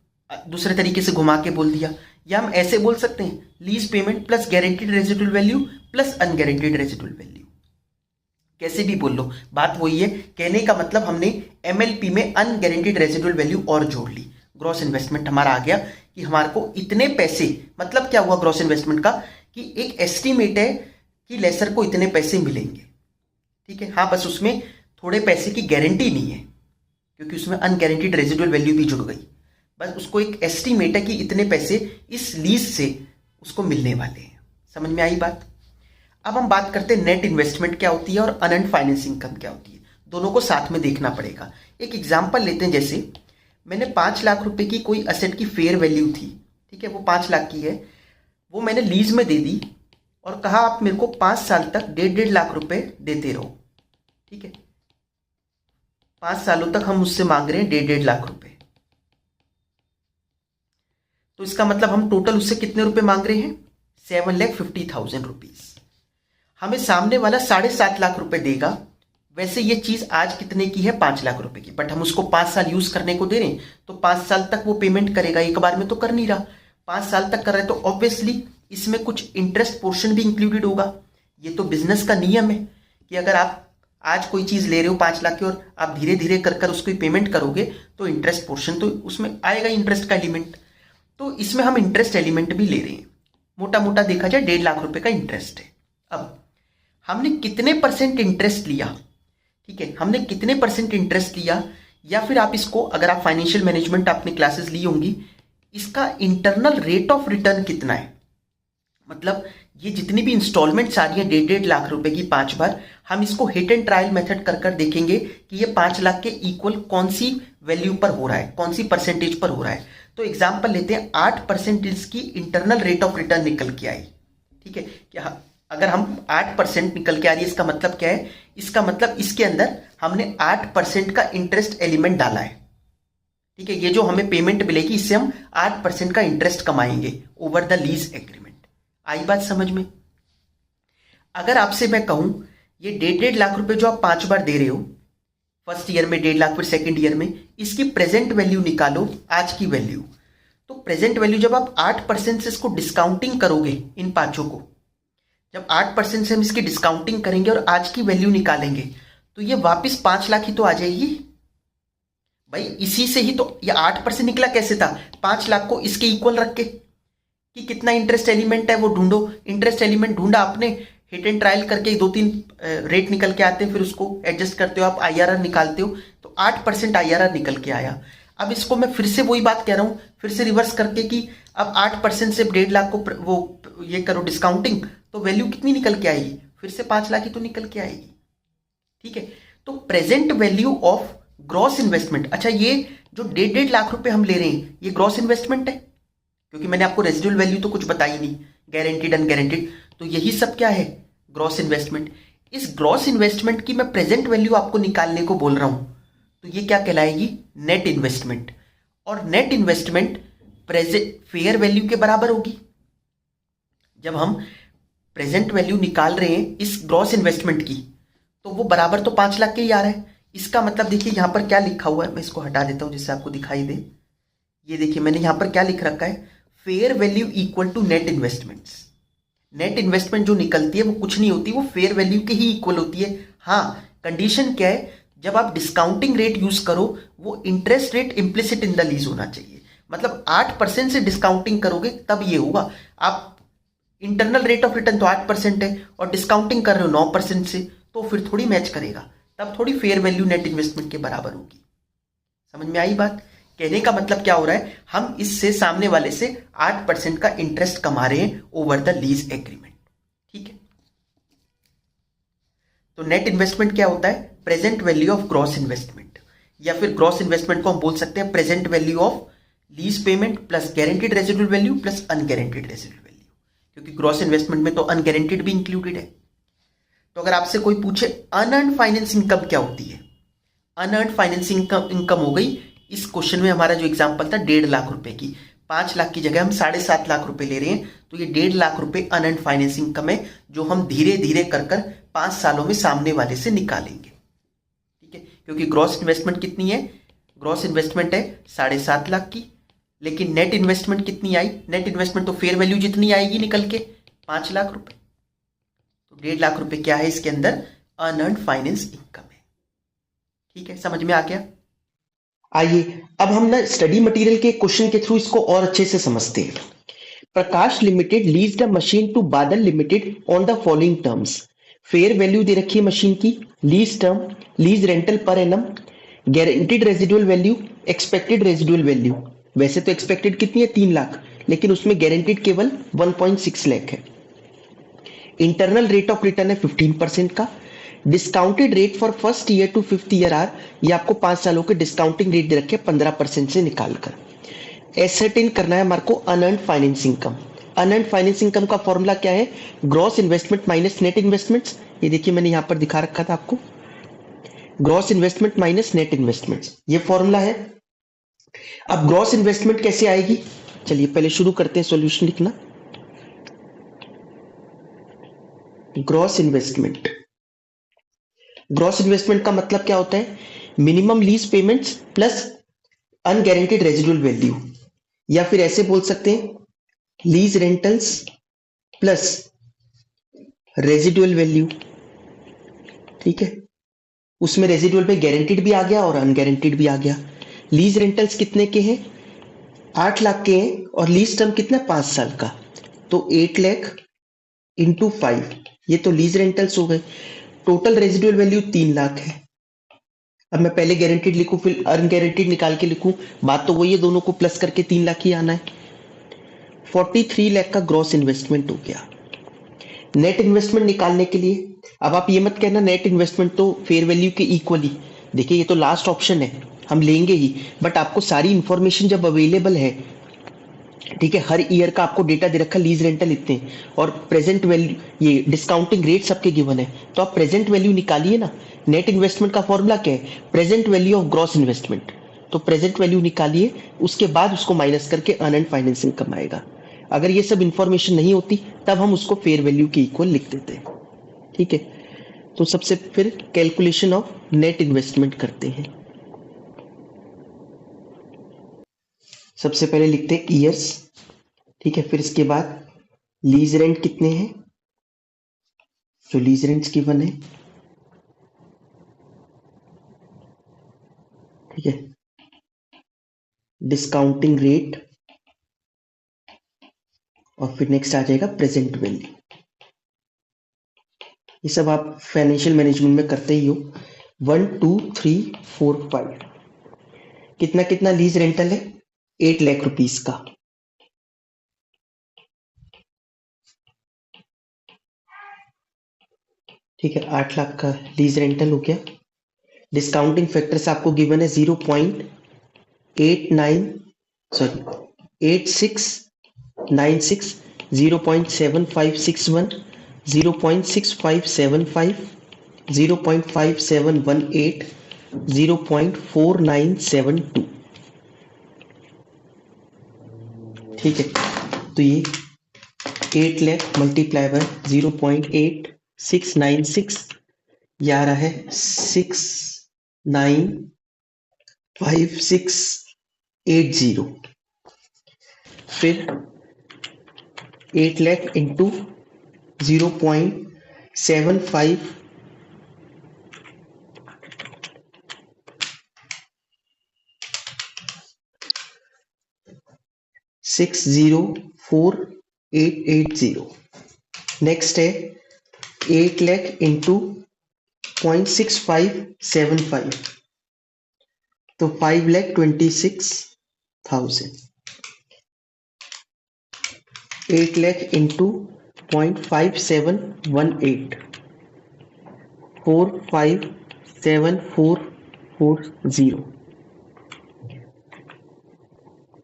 दूसरे तरीके से घुमा के बोल दिया, या हम ऐसे बोल सकते हैं, lease payment plus guaranteed residual value plus unguaranteed residual value. कैसे भी बोल लो, बात वही है। कहने का मतलब हमने MLP में अनगारंटीड रेजिडुअल वैल्यू और जोड़ ली, ग्रॉस इन्वेस्टमेंट हमारा आ गया कि हमारे को इतने पैसे, मतलब क्या हुआ ग्रॉस इन्वेस्टमेंट का, कि एक एस्टिमेट है कि लेसर को इतने पैसे मिलेंगे। ठीक है, हाँ, बस उसमें थोड़े पैसे की गारंटी नहीं है, क्योंकि उसमें अनगारंटीड रेजिडुअल वैल्यू भी जुड़ गई। बस उसको एक एस्टिमेट है कि इतने पैसे इस लीज से उसको मिलने वाले हैं। समझ में आई बात? अब हम बात करते हैं नेट इन्वेस्टमेंट क्या होती है और अनअर्न्ड फाइनेंस इनकम क्या होती है। दोनों को साथ में देखना पड़ेगा। एक एग्जांपल लेते हैं, जैसे मैंने 5 लाख रुपए की कोई असेट की फेयर वैल्यू थी, ठीक है, वो 5 लाख की है, वो मैंने लीज में दे दी और कहा आप मेरे को 5 साल तक 1.5 लाख रुपए देते रहो। ठीक है, 5 सालों तक हम उससे मांग रहे हैं 1.5 लाख रुपए। तो इसका मतलब हम टोटल उससे कितने रुपए मांग रहे हैं? 7,50,000 रुपीज। हमें सामने वाला 7.5 लाख रुपए देगा। वैसे ये चीज आज कितने की है? 5 लाख रुपए की, बट हम उसको 5 साल यूज करने को दे रहे हैं, तो 5 साल तक वो पेमेंट करेगा, एक बार में तो कर नहीं रहा, 5 साल तक कर रहा है, तो ऑब्वियसली इसमें कुछ इंटरेस्ट पोर्शन भी इंक्लूडेड होगा। ये तो बिजनेस का नियम है कि अगर आप आज कोई चीज ले रहे हो 5 लाख की और आप धीरे धीरे कर कर उसको पेमेंट करोगे तो इंटरेस्ट पोर्शन तो उसमें आएगा, इंटरेस्ट का एलिमेंट। तो इसमें हम इंटरेस्ट एलिमेंट भी ले रहे हैं। मोटा मोटा देखा जाए 1.5 लाख रुपए का इंटरेस्ट है। अब हमने कितने % इंटरेस्ट लिया? ठीक है, हमने कितने % इंटरेस्ट लिया, या फिर आप इसको, अगर आप फाइनेंशियल मैनेजमेंट आपने क्लासेस ली होंगी, इसका इंटरनल रेट ऑफ रिटर्न कितना है। मतलब ये जितनी भी इंस्टॉलमेंट्स आ रही है 1.5 लाख रुपए की 5 बार, हम इसको हिट एंड ट्रायल मेथड कर कर देखेंगे कि ये 5 लाख के इक्वल कौन सी वैल्यू पर हो रहा है, कौन सी % पर हो रहा है। तो एग्जांपल लेते हैं, 8% इसकी इंटरनल रेट ऑफ रिटर्न निकल के आई। ठीक है, क्या अगर हम 8% निकल के आ रही है, इसका मतलब क्या है? इसका मतलब इसके अंदर हमने 8% का इंटरेस्ट एलिमेंट डाला है। ठीक है, ये जो हमें पेमेंट मिलेगी इससे हम 8% का इंटरेस्ट कमाएंगे ओवर द लीज एग्रीमेंट। आई बात समझ में? अगर आपसे मैं कहूं ये 1.5 लाख रुपए जो आप 5 बार दे रहे हो, फर्स्ट ईयर में 1.5 लाख, फिर सेकंड ईयर में, इसकी प्रेजेंट वैल्यू निकालो, आज की वैल्यू। तो प्रेजेंट वैल्यू जब आप 8% से इसको डिस्काउंटिंग करोगे, इन पांचों को जब 8% से हम इसकी डिस्काउंटिंग करेंगे और आज की वैल्यू निकालेंगे, तो ये वापस 5 लाख ही तो आ जाएगी भाई। इसी से ही तो ये 8% निकला। कैसे था? 5 लाख को इसके इक्वल रख के कि कितना इंटरेस्ट एलिमेंट है वो ढूंढो। इंटरेस्ट एलिमेंट ढूंढा आपने, हिट एंड ट्रायल करके 2-3 रेट निकल के आते हैं, फिर उसको एडजस्ट करते हो, आप IRR निकालते हो, तो 8% IRR निकल के आया। अब इसको मैं फिर से वही बात कह रहा हूं, फिर से रिवर्स करके कि अब 8% से 1.5 लाख को वो ये करो डिस्काउंटिंग, तो वैल्यू कितनी निकल के आएगी? फिर से 5 लाख ही तो निकल के आएगी। ठीक है, तो present value of gross investment. अच्छा, ये जो 1.5 लाख रुपए हम ले रहे हैं, ये ग्रॉस इन्वेस्टमेंट है, क्योंकि मैंने आपको रेजिडुअल वैल्यू तो कुछ बताई नहीं, गारंटीड अनगारंटीड, तो यही सब क्या है? Gross investment. इस ग्रॉस इन्वेस्टमेंट की मैं प्रेजेंट वैल्यू आपको निकालने को बोल रहा हूं, तो ये क्या कहलाएगी? Net investment. और net investment present fair value के बराबर होगी। जब हम प्रेजेंट वैल्यू निकाल रहे हैं इस ग्रॉस इन्वेस्टमेंट की, तो वो बराबर तो 5 लाख के ही आ रहा है। इसका मतलब देखिए यहां पर क्या लिखा हुआ है, मैं इसको हटा देता हूं जिससे आपको दिखाई दे। ये देखिए मैंने यहां पर क्या लिख रखा है, fair value equal to net investments. Net investment जो निकलती है वो कुछ नहीं होती, वो फेयर वैल्यू के ही इक्वल होती है। हाँ, कंडीशन क्या है? जब आप डिस्काउंटिंग रेट यूज करो, वो interest rate implicit in the lease होना चाहिए। मतलब 8% से डिस्काउंटिंग करोगे तब ये होगा। आप इंटरनल रेट ऑफ रिटर्न तो 8% है और डिस्काउंटिंग कर रहे हो 9% से, तो फिर थोड़ी मैच करेगा, तब थोड़ी फेयर वैल्यू नेट इन्वेस्टमेंट के बराबर होगी। समझ में आई बात? कहने का मतलब क्या हो रहा है, हम इससे सामने वाले से 8% का इंटरेस्ट कमा रहे हैं ओवर द लीज एग्रीमेंट। ठीक है, तो नेट इन्वेस्टमेंट क्या होता है? Present value of gross investment, या फिर ग्रॉस इन्वेस्टमेंट को हम बोल सकते हैं present value of lease payment plus guaranteed residual value plus unguaranteed residual value, क्योंकि ग्रॉस इन्वेस्टमेंट में तो अनगारंटीड भी इंक्लूडेड है। तो अगर आपसे कोई पूछे अनअर्न्ड फाइनेंस इनकम क्या होती है, अनअर्न्ड फाइनेंस इनकम हो गई, इस क्वेश्चन में हमारा जो एग्जांपल था 1.5 लाख रुपए की, 5 लाख की जगह हम 7.5 लाख रुपए ले रहे हैं, तो ये 1.5 लाख रुपए अनअर्न्ड फाइनेंस इनकम है, जो हम धीरे धीरे कर 5 सालों में सामने वाले से निकालेंगे। ठीक है, क्योंकि ग्रॉस इन्वेस्टमेंट कितनी है? ग्रॉस इन्वेस्टमेंट है 7.5 लाख की, लेकिन नेट इन्वेस्टमेंट कितनी आई? नेट इन्वेस्टमेंट तो फेयर वैल्यू जितनी आएगी निकल के 5 लाख रुपए, तो 1.5 लाख रुपए क्या है इसके अंदर? अनअर्न्ड फाइनेंस इनकम है। ठीक है, समझ में आ गया? आइए अब हम ना स्टडी मटेरियल के क्वेश्चन के थ्रू इसको और अच्छे से समझते हैं। Prakash limited leased a machine to Badal limited on the following terms. Fair value दे रखी है मशीन की, lease term, lease rental per annum, guaranteed residual value, expected residual value. वैसे तो एक्सपेक्टेड कितनी है? 3 लाख, लेकिन उसमें गारंटीड केवल 1.6 लाख है। इंटरनल रेट ऑफ रिटर्न है 15% का। Discounted rate for first year to 5th year are, ये आपको 5 सालों के डिस्काउंटिंग रेट दे रखे 15% से निकालकर। एसर्टेन करना है हमारे को unearned finance income. Unearned finance income का फॉर्मूला क्या है? Gross investment minus net investments. ये देखिए मैंने यहां पर दिखा रखा था आपको, gross investment minus net investments, ये फॉर्मूला है। अब ग्रॉस इन्वेस्टमेंट कैसे आएगी? चलिए पहले शुरू करते हैं सॉल्यूशन लिखना। ग्रॉस इन्वेस्टमेंट, ग्रॉस इन्वेस्टमेंट का मतलब क्या होता है? Minimum lease payments plus unguaranteed residual value, या फिर ऐसे बोल सकते हैं lease rentals plus residual value. ठीक है, उसमें रेजिडुअल पे गारंटीड भी आ गया और अनगारंटीड भी आ गया। लीज रेंटल्स कितने के हैं? 8 लाख के हैं, और लीज टर्म कितना? 5 साल का, तो 8 लाख इंटू 5, ये तो लीज रेंटल्स हो गए। टोटल रेजिडुअल वैल्यू 3 लाख है। अब मैं पहले गारंटीड लिखूं फिर अनगारंटीड निकाल के लिखूं, बात तो वही है, दोनों को प्लस करके 3 लाख ही आना है। 43 लाख का ग्रॉस इन्वेस्टमेंट हो गया। नेट इन्वेस्टमेंट निकालने के लिए, अब आप ये मत कहना नेट इन्वेस्टमेंट तो फेयर वैल्यू के इक्वली, देखिए ये तो लास्ट ऑप्शन है, हम लेंगे ही, बट आपको सारी इंफॉर्मेशन जब अवेलेबल है, ठीक है, हर ईयर का आपको डेटा दे रखा, लीज रेंटल इतने और प्रेजेंट वैल्यू, ये डिस्काउंटिंग रेट सबके गिवन है, तो आप प्रेजेंट वैल्यू निकालिए ना। नेट इन्वेस्टमेंट का फॉर्मूला क्या है? Present value of gross investment, तो प्रेजेंट वैल्यू निकालिए, उसके बाद उसको माइनस करके अनअर्न्ड फाइनेंसिंग कम आएगा। अगर ये सब इंफॉर्मेशन नहीं होती तब हम उसको फेयर वैल्यू के इक्वल लिख देते हैं। ठीक है, तो सबसे फिर कैलकुलेशन ऑफ नेट इन्वेस्टमेंट करते हैं। सबसे पहले लिखते हैं ईयर्स, ठीक है, फिर इसके बाद लीज रेंट कितने हैं, जो लीज रेंट्स गिवन है, ठीक है, डिस्काउंटिंग रेट, और फिर नेक्स्ट आ जाएगा प्रेजेंट वैल्यू। ये सब आप फाइनेंशियल मैनेजमेंट में करते ही हो। 1 2 3 4 5, कितना कितना लीज रेंटल है? 8 लाख रुपीस का। ठीक है, 8 लाख का लीज रेंटल हो गया। डिस्काउंटिंग फैक्टर्स आपको गिवन है 0.89, सॉरी 8696, 0.7561, 0.6575, 0.5718, 0.4972। ठीक है, तो ये 8 लाख मल्टीप्लाई बाय 0.8696, ये आ रहा है 695680। फिर 8 लाख इंटू 0.75, सिक्स 04880। नेक्स्ट है 8 लाख इंटू 0.6575, तो 5,26,000। 8 लाख इंटू 0.5718, 457,440,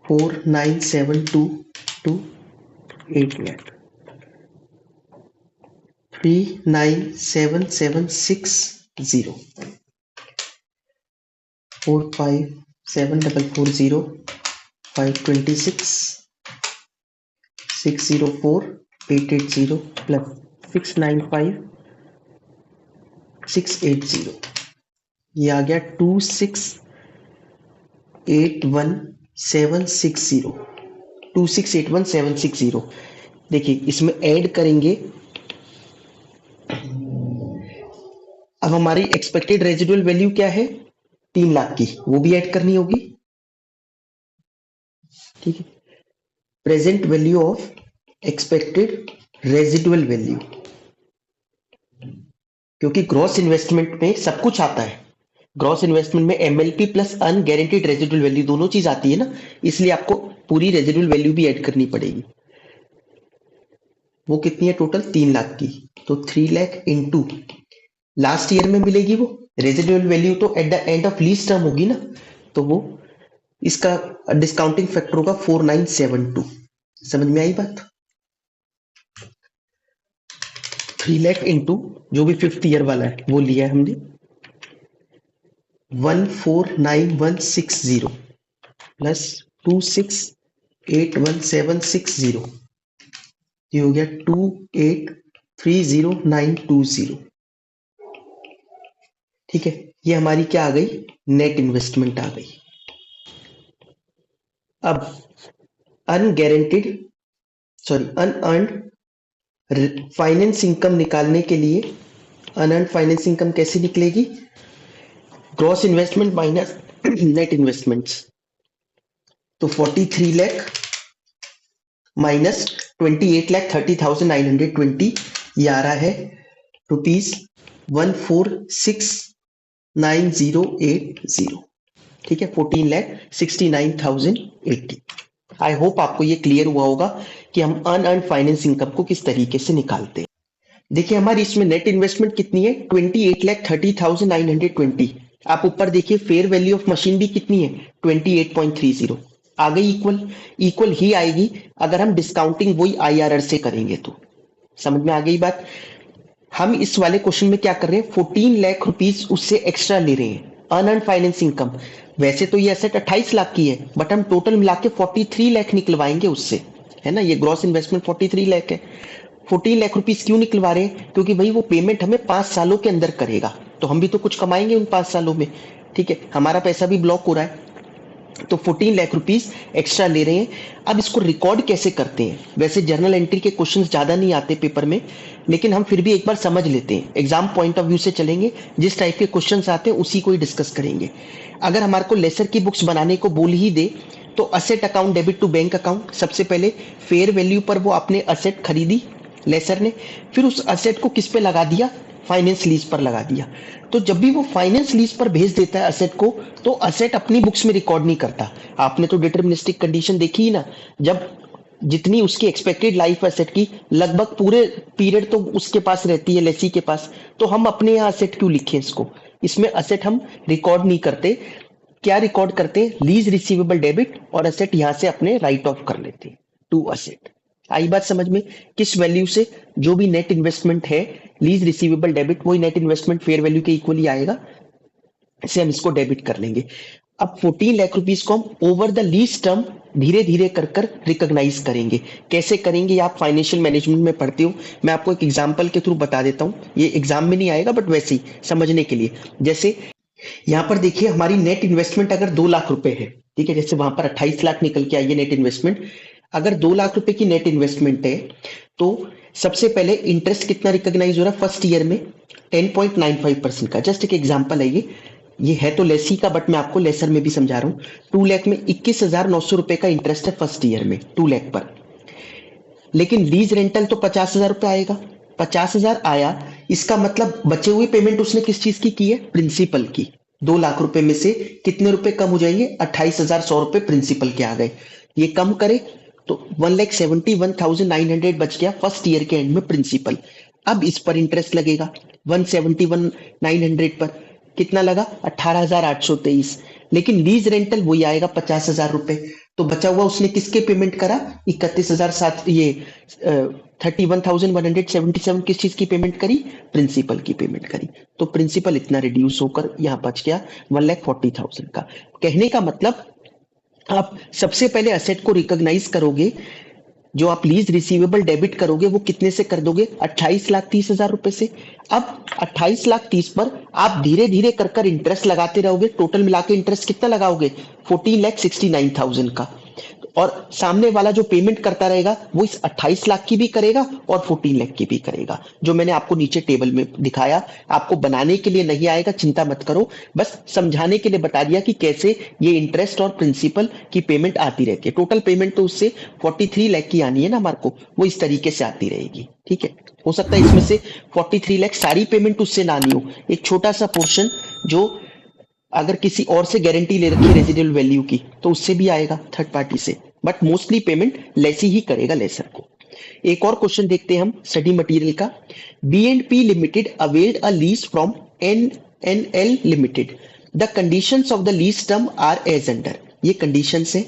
49,722, 8 lakh, 39,760, 457,440, 526, 604, 880 plus 695, 680, ये आ गया 2681,760, 2681,760। देखिए इसमें ऐड करेंगे, अब हमारी एक्सपेक्टेड रेजिडुअल वैल्यू क्या है 3 लाख की, वो भी ऐड करनी होगी। ठीक है, present value of expected residual value, क्योंकि ग्रॉस इन्वेस्टमेंट में सब कुछ आता है। ग्रॉस इन्वेस्टमेंट में MLP plus unguaranteed residual value दोनों चीज आती है ना, इसलिए आपको पूरी रेजिडुअल वैल्यू भी ऐड करनी पड़ेगी। वो कितनी है टोटल 3 लाख की, तो 3 लाख इंटू लास्ट ईयर में मिलेगी वो रेजिडुअल वैल्यू, तो eight the end of lease term होगी ना, तो वो इसका डिस्काउंटिंग फैक्टर होगा 4972। समझ में आई बात? 3 लाख इंटू जो भी 5th ईयर वाला है वो लिया है हमने 149160 प्लस 2681,760, ये हो गया 2830,920। ठीक है, ये हमारी क्या आ गई नेट इन्वेस्टमेंट आ गई। अब अनअर्न्ड फाइनेंस इनकम निकालने के लिए अनअर्न्ड फाइनेंस इनकम कैसे निकलेगी, gross investment minus net investments, तो 43 लाख माइनस 28,30,920, ये आ रहा है ₹146,9080। ठीक है, 14,69,080। आई होप आपको ये क्लियर हुआ होगा कि हम अनअर्न्ड फाइनेंस इनकम को किस तरीके से निकालते हैं। देखिए हमारी इसमें नेट इन्वेस्टमेंट कितनी है 28,30,920। आप ऊपर देखिए फेयर वैल्यू ऑफ मशीन भी कितनी है 28.30, आ गई इक्वल ही आएगी अगर हम डिस्काउंटिंग वही आईआरआर से करेंगे तो। समझ में आ गई बात? हम इस वाले क्वेश्चन में क्या कर रहे हैं 14 लाख रुपीस उससे एक्स्ट्रा ले रहे हैं अनअर्न्ड फाइनेंस इनकम। वैसे तो ये एसेट 28 लाख की है, बट हम टोटल मिला के 43 लाख निकलवाएंगे उससे, है ना। ये ग्रॉस इन्वेस्टमेंट 43 लाख है। 14 लाख रुपीस क्यों निकलवा रहे हैं, क्योंकि भाई वो पेमेंट हमें 5 सालों के अंदर करेगा, तो हम भी तो कुछ कमाएंगे उन 5 सालों में। ठीक है, हमारा पैसा भी ब्लॉक हो रहा है, तो 14 लाख रुपीस एक्स्ट्रा ले रहे हैं। अब इसको रिकॉर्ड कैसे करते हैं, वैसे जर्नल एंट्री के क्वेश्चंस ज्यादा नहीं आते पेपर में, लेकिन हम फिर भी एक बार समझ लेते हैं, एग्जाम पॉइंट ऑफ व्यू से चलेंगे, जिस टाइप के क्वेश्चंस आते हैं उसी को ही डिस्कस करेंगे। अगर हमारे को लेसर की बुक्स बनाने को बोल ही दे तो asset account debit to bank account, सबसे पहले फेयर वैल्यू पर वो अपने असेट खरीदी लेसर ने, फिर उस असेट को किस पे लगा दिया फाइनेंस लीज पर लगा दिया। तो जब भी वो फाइनेंस लीज पर भेज देता है असेट को, तो असेट अपनी बुक्स में रिकॉर्ड नहीं करता। आपने तो डिटरमिनिस्टिक कंडीशन देखी ही ना, जब जितनी उसकी एक्सपेक्टेड लाइफ असेट की लगभग पूरे पीरियड तो उसके पास रहती है लेसी के पास, तो हम अपने यहाँ असेट क्यों लिखें इसको, इसमें असेट हम रिकॉर्ड नहीं करते। क्या रिकॉर्ड करते हैं, लीज रिसीवेबल डेबिट और असेट यहां से अपने राइट ऑफ कर लेते हैं टू असेट। आई बात समझ में? किस वैल्यू से, जो भी नेट इन्वेस्टमेंट है लीज रिसीवेबल डेबिट, वही नेट इन्वेस्टमेंट फेयर वैल्यू के इक्वली आएगा, इसे हम इसको डेबिट कर लेंगे। अब 14 लाख रुपीस को हम ओवर द लीज टर्म धीरे धीरे कर कर रिकॉग्नाइज करेंगे। कैसे करेंगे आप फाइनेंशियल मैनेजमेंट में पढ़ते हो, मैं आपको एक एग्जांपल के थ्रू बता देता हूं। ये एग्जाम में नहीं आएगा बट वैसे ही समझने के लिए। जैसे यहां पर देखिए हमारी नेट इन्वेस्टमेंट अगर 2 लाख रुपए है, ठीक है, जैसे वहां पर 28 लाख निकल के आई है नेट इन्वेस्टमेंट, अगर 2 लाख रुपए की नेट इन्वेस्टमेंट है तो सबसे पहले इंटरेस्ट कितना रिकॉग्नाइज हो रहा है फर्स्ट ईयर में 10.95% का। जस्ट एक एग्जांपल है ये है तो लेसी का, बट मैं आपको लेसर में भी समझा रहा हूं। 2 लाख में 21,900 रुपए का इंटरेस्ट है फर्स्ट ईयर में 2 लाख पर, लेकिन लीज रेंटल तो 50,000 रुपए आएगा। 50,000 आया, इसका मतलब बचे हुए पेमेंट उसने किस चीज की है, प्रिंसिपल की। 2 लाख रुपए में से कितने रुपए कम हो जाएंगे, 28,100 रुपए प्रिंसिपल के आ गए। ये कम करे तो 1,71,900 बच गया फर्स्ट ईयर के एंड में प्रिंसिपल। अब इस पर इंटरेस्ट लगेगा 171,900 पर, कितना लगा 18,823। लेकिन लीज रेंटल वही आएगा 50,000 रुपए। तो बचा हुआ उसने किसके पेमेंट करा, 31,700, ये 31,177 किस चीज की पेमेंट करी, प्रिंसिपल की पेमेंट करी। तो प्रिंसिपल इतना रिड्यूस होकर यहाँ बच गया 1,40,000 का। कहने का मतलब आप सबसे पहले असेट को रिकॉग्नाइज करोगे, जो आप लीज रिसीवेबल डेबिट करोगे वो कितने से कर दोगे, 28,30,000 रुपए से। अब 28,30,000 पर आप धीरे धीरे कर कर इंटरेस्ट लगाते रहोगे, टोटल मिला के इंटरेस्ट कितना लगाओगे, 14,69,000 का। और सामने वाला जो पेमेंट करता रहेगा वो इस 28 लाख की भी करेगा और 14 लाख की भी करेगा, जो मैंने आपको नीचे टेबल में दिखाया। आपको बनाने के लिए नहीं आएगा, चिंता मत करो, बस समझाने के लिए बता दिया कि कैसे ये इंटरेस्ट और प्रिंसिपल की पेमेंट आती रहती है। टोटल पेमेंट तो उससे 43 लाख की आनी है ना हमारे को, वो इस तरीके से आती रहेगी। ठीक है, हो सकता है इसमें से 43 लाख सारी पेमेंट उससे ना आनी हो, एक छोटा सा पोर्शन जो अगर किसी और से गारंटी ले रखी रेजिडुअल वैल्यू की तो उससे भी आएगा, थर्ड पार्टी से, बट मोस्टली पेमेंट लेसी ही करेगा लेसर को। एक और क्वेश्चन देखते हैं हम स्टडी मटेरियल का। B&P limited availed a lease from NNL limited, the conditions of the lease term are as under. ये कंडीशंस है,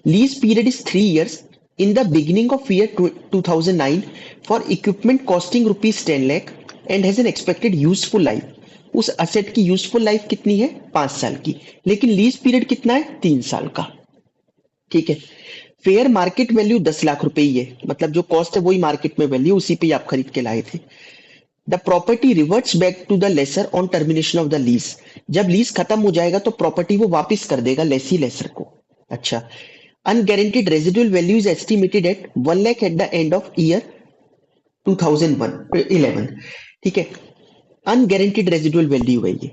lease period is 3 years in the beginning of year 2009 for equipment costing rupees 10 lakh and has an expected useful life। उस asset की useful life कितनी है, 5 साल की, लेकिन lease period कितना है, 3 साल का। ठीक है, फेयर मार्केट वैल्यू 10 लाख रुपए ही है, मतलब जो कॉस्ट है वही मार्केट में वैल्यू, उसी पे आप खरीद के लाए थे। The property reverts back to the lessor on termination of the lease. जब लीज खत्म हो जाएगा तो प्रॉपर्टी वो वापस कर देगा लेसी लेसर को। अच्छा, unguaranteed residual value is estimated at 1 lakh at the end of year 2011। ठीक है, अनगारंटीड रेजिडुअल वैल्यू है ये।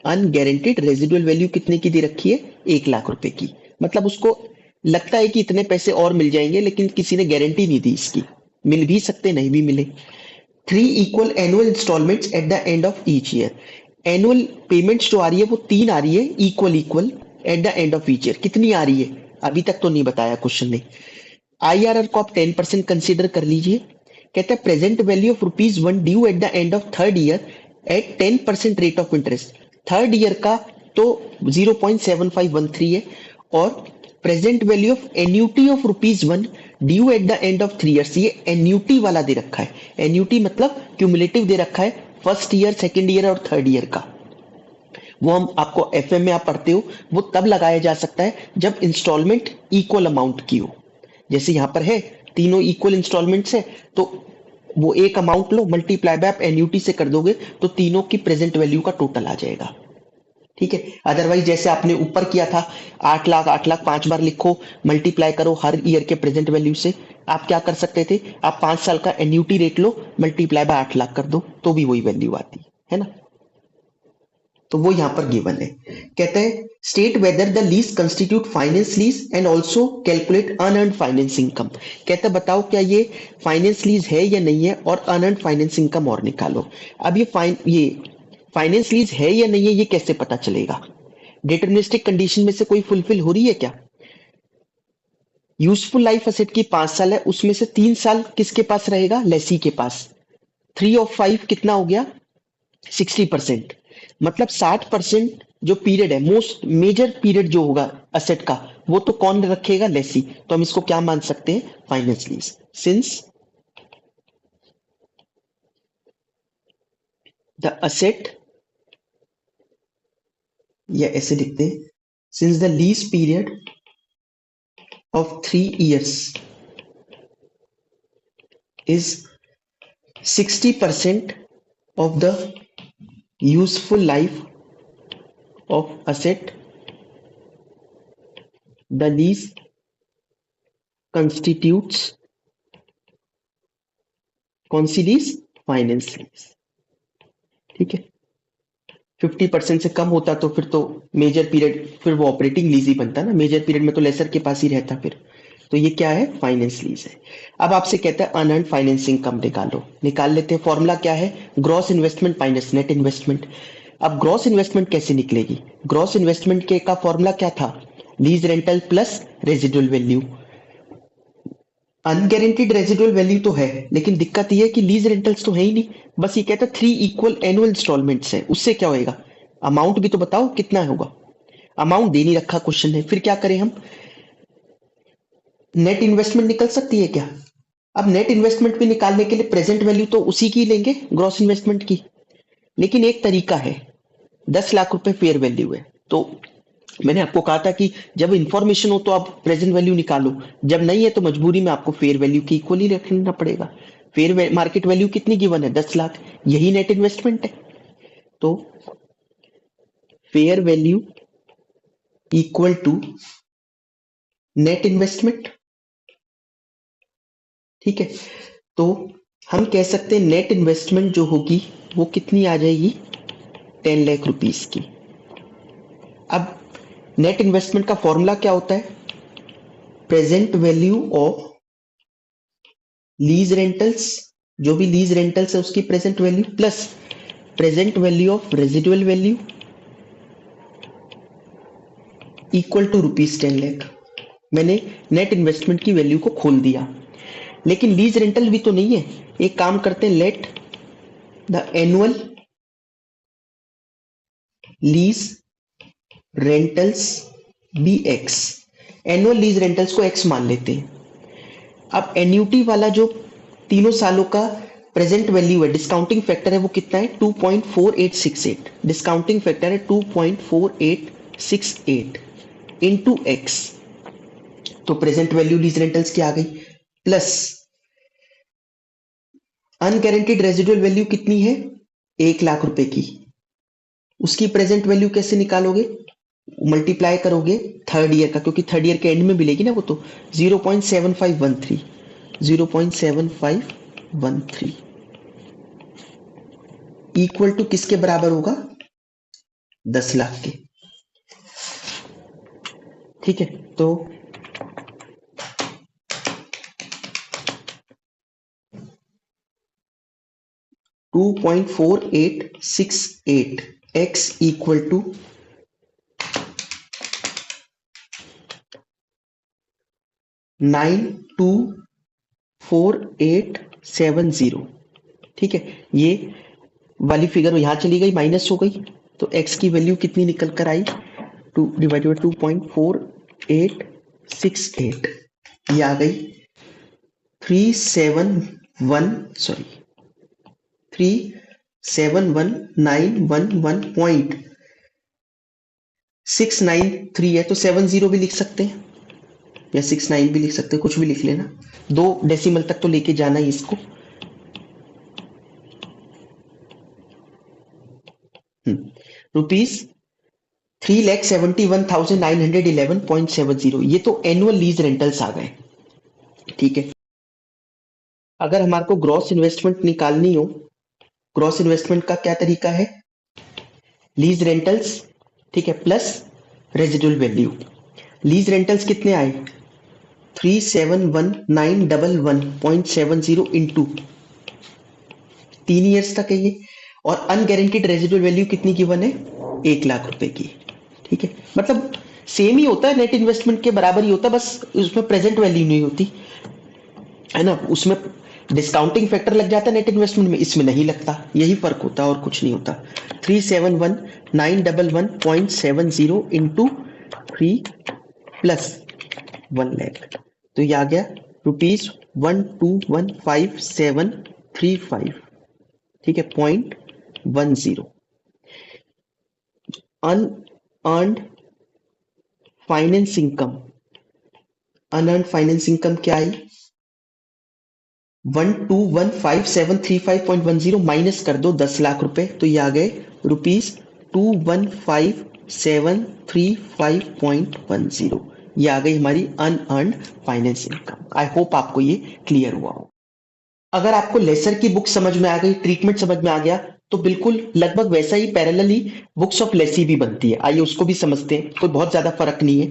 अनगारंटीड रेजिडुअल वैल्यू कितने की दे रखी है, 1 लाख रुपए की। मतलब उसको लगता है कि इतने पैसे और मिल जाएंगे, लेकिन किसी ने गारंटी नहीं दी इसकी, मिल भी सकते नहीं भी मिले। 3 equal annual instalments at the end of each year. Annual payments जो आ रही है वो 3 आ रही है equal equal at the end of each year. कितनी आ रही है अभी तक तो नहीं बताया क्वेश्चन ने। IRR को आप 10% कंसीडर कर लीजिए। कहता है present value of ₹1 due at the end of third year एट 10% rate of interest. Third year का तो 0.7513 है, और present value of annuity of ₹1 due at the end of 3 years। ये एन्यूटी वाला दे रखा है, एन्यूटी मतलब क्यूमुलेटिव दे रखा है, फर्स्ट ईयर, सेकेंड ईयर और थर्ड ईयर का। वो हम आपको FM में आप पढ़ते हो, वो तब लगाया जा सकता है जब इंस्टॉलमेंट इक्वल अमाउंट की हो। जैसे यहां पर है तीनों इक्वल इंस्टॉलमेंट्स है, तो वो एक अमाउंट लो, मल्टीप्लाई बाय आप एन्यूटी से कर दोगे तो तीनों की प्रेजेंट वैल्यू का टोटल आ जाएगा। ठीक है, अदरवाइज जैसे आपने ऊपर किया था 8 लाख 8 लाख 5 बार लिखो, मल्टीप्लाई करो हर ईयर के प्रेजेंट वैल्यू से। आप क्या कर सकते थे, आप 5 साल का annuity rate low, multiply by 8 lakh कर दो, तो भी वही वैल्यू आती है ना। तो वो यहां पर गिवन है। कहते हैं state whether the lease constitute finance lease and also calculate unearned finance income. कहते हैं बताओ क्या ये फाइनेंस लीज है या नहीं है, और अनअर्न्ड फाइनेंस इनकम और निकालो। अब ये फाइनेंस लीज है या नहीं है ये कैसे पता चलेगा, डिटरमिनिस्टिक कंडीशन में से कोई फुलफिल हो रही है क्या। यूजफुल लाइफ असेट की 5 साल है, उसमें से 3 साल किसके पास रहेगा, लेसी के पास। 3 of 5 कितना हो गया, 60%। मतलब 60% जो पीरियड है, मोस्ट मेजर पीरियड जो होगा असेट का, वो तो कौन रखेगा, लेसी। तो हम इसको क्या मान सकते हैं, finance lease. Since the asset, या ऐसे लिखते हैं, since the lease period of 3 years is 60% of the useful life of asset, the lease constitutes कौन सी लीज, फाइनेंस लीज। ठीक है, 50% से कम होता तो फिर तो मेजर पीरियड, फिर वो ऑपरेटिंग लीज ही बनता ना, मेजर पीरियड में तो लेसर के पास ही रहता फिर। तो ये क्या है, फाइनेंस लीज है। अब आपसे कहता है अनअर्न्ड फाइनेंस इनकम निकालो, निकाल लेते हैं। फॉर्मूला क्या है, gross investment minus net investment. अब ग्रॉस इन्वेस्टमेंट कैसे निकलेगी, ग्रॉस इन्वेस्टमेंट के का फॉर्मूला क्या था, lease rental plus residual value. Unguaranteed residual value तो है, लेकिन दिक्कत ये है कि लीज रेंटल्स तो है ही नहीं। बस ये कहता है 3 इक्वल एनुअल इंस्टॉलमेंट्स है, उससे क्या होएगा? अमाउंट भी तो बताओ कितना होगा। अमाउंट दे नहीं रखा क्वेश्चन है, फिर क्या करें हम? नेट इन्वेस्टमेंट निकल सकती है क्या? अब नेट इन्वेस्टमेंट भी निकालने के लिए प्रेजेंट वैल्यू तो उसी की लेंगे, ग्रॉस इन्वेस्टमेंट की। लेकिन एक तरीका है, 10 लाख रुपए फेयर वैल्यू है, तो मैंने आपको कहा था कि जब इंफॉर्मेशन हो तो आप प्रेजेंट वैल्यू निकालो, जब नहीं है तो मजबूरी में आपको फेयर वैल्यू की इक्वल ही रखना पड़ेगा। फेयर मार्केट वैल्यू कितनी गिवन है? 10 लाख, यही नेट इन्वेस्टमेंट है। तो fair value equal to net investment, ठीक है। तो हम कह सकते हैं नेट इन्वेस्टमेंट जो होगी वो कितनी आ जाएगी? 10 लाख रुपीस की। अब नेट इन्वेस्टमेंट का फॉर्मूला क्या होता है? Present value of lease rentals, जो भी लीज रेंटल्स है उसकी present value, plus present value of residual value equal to ₹10 lakh. मैंने नेट इन्वेस्टमेंट की वैल्यू को खोल दिया, लेकिन लीज रेंटल भी तो नहीं है। एक काम करते हैं, let the annual lease rentals be X. Annual lease rentals को एक्स मान लेते हैं। अब एन्यूटी वाला जो तीनों सालों का प्रेजेंट वैल्यू है, डिस्काउंटिंग फैक्टर है, वो कितना है? 2.4868। डिस्काउंटिंग फैक्टर है 2.4868 इंटू एक्स। तो प्रेजेंट वैल्यू लीज रेंटल्स की आ गई, प्लस अनगारंटीड रेजिडुअल वैल्यू कितनी है? 1 लाख रुपए की। उसकी प्रेजेंट वैल्यू कैसे निकालोगे? मल्टीप्लाई करोगे थर्ड ईयर का, क्योंकि थर्ड ईयर के एंड में मिलेगी ना वो, तो 0.7513 0.7513 इक्वल टू किसके बराबर होगा? 10 लाख के। ठीक है, तो $2.4868 x इक्वल टू 924870। ठीक है, ये वाली फिगर यहां चली गई, माइनस हो गई, तो x की वैल्यू कितनी निकल कर आई? 2 डिवाइडेड 2.4868, ये आ गई 371,911.693 है, तो 70 भी लिख सकते हैं या 69 भी लिख सकते हैं, कुछ भी लिख लेना। 2 डेसिमल तक तो लेके जाना ही इसको। ₹3,71,911.70, ये तो एनुअल लीज रेंटल्स आ गए। ठीक है, अगर हमारे को ग्रॉस इन्वेस्टमेंट निकालनी हो, ग्रॉस इन्वेस्टमेंट का क्या तरीका है? लीज रेंटल्स, ठीक है, plus residual value. Lease rentals कितने आए? 371,911.70 इंटू 3 ईयर्स तक है ये, और अनगारंटीड रेजिडुअल वैल्यू कितनी गिवन है? 1 लाख रुपए की। ठीक है, मतलब सेम ही होता है, नेट इन्वेस्टमेंट के बराबर ही होता है, बस उसमें प्रेजेंट वैल्यू नहीं होती है ना, उसमें डिस्काउंटिंग फैक्टर लग जाता है नेट इन्वेस्टमेंट में, इसमें नहीं लगता, यही फर्क होता है और कुछ नहीं होता। 371,911.70 इंटू 3 प्लस 1 लाख, तो ये आ गया ₹1215735। ठीक है, 0.10। Unearned finance income, unearned finance income क्या आई? 1215735.10 माइनस कर दो 10 लाख रुपए, तो ये आ गए ₹215,735.10। ये आ गई हमारी अनअर्न्ड फाइनेंस इनकम। आई होप आपको ये क्लियर हुआ हो। अगर आपको लेसर की बुक समझ में आ गई, ट्रीटमेंट समझ में आ गया, तो बिल्कुल लगभग वैसा ही पैरेलल ही बुक्स ऑफ लेसी भी बनती है। आइए उसको भी समझते हैं, कोई बहुत ज्यादा फर्क नहीं है।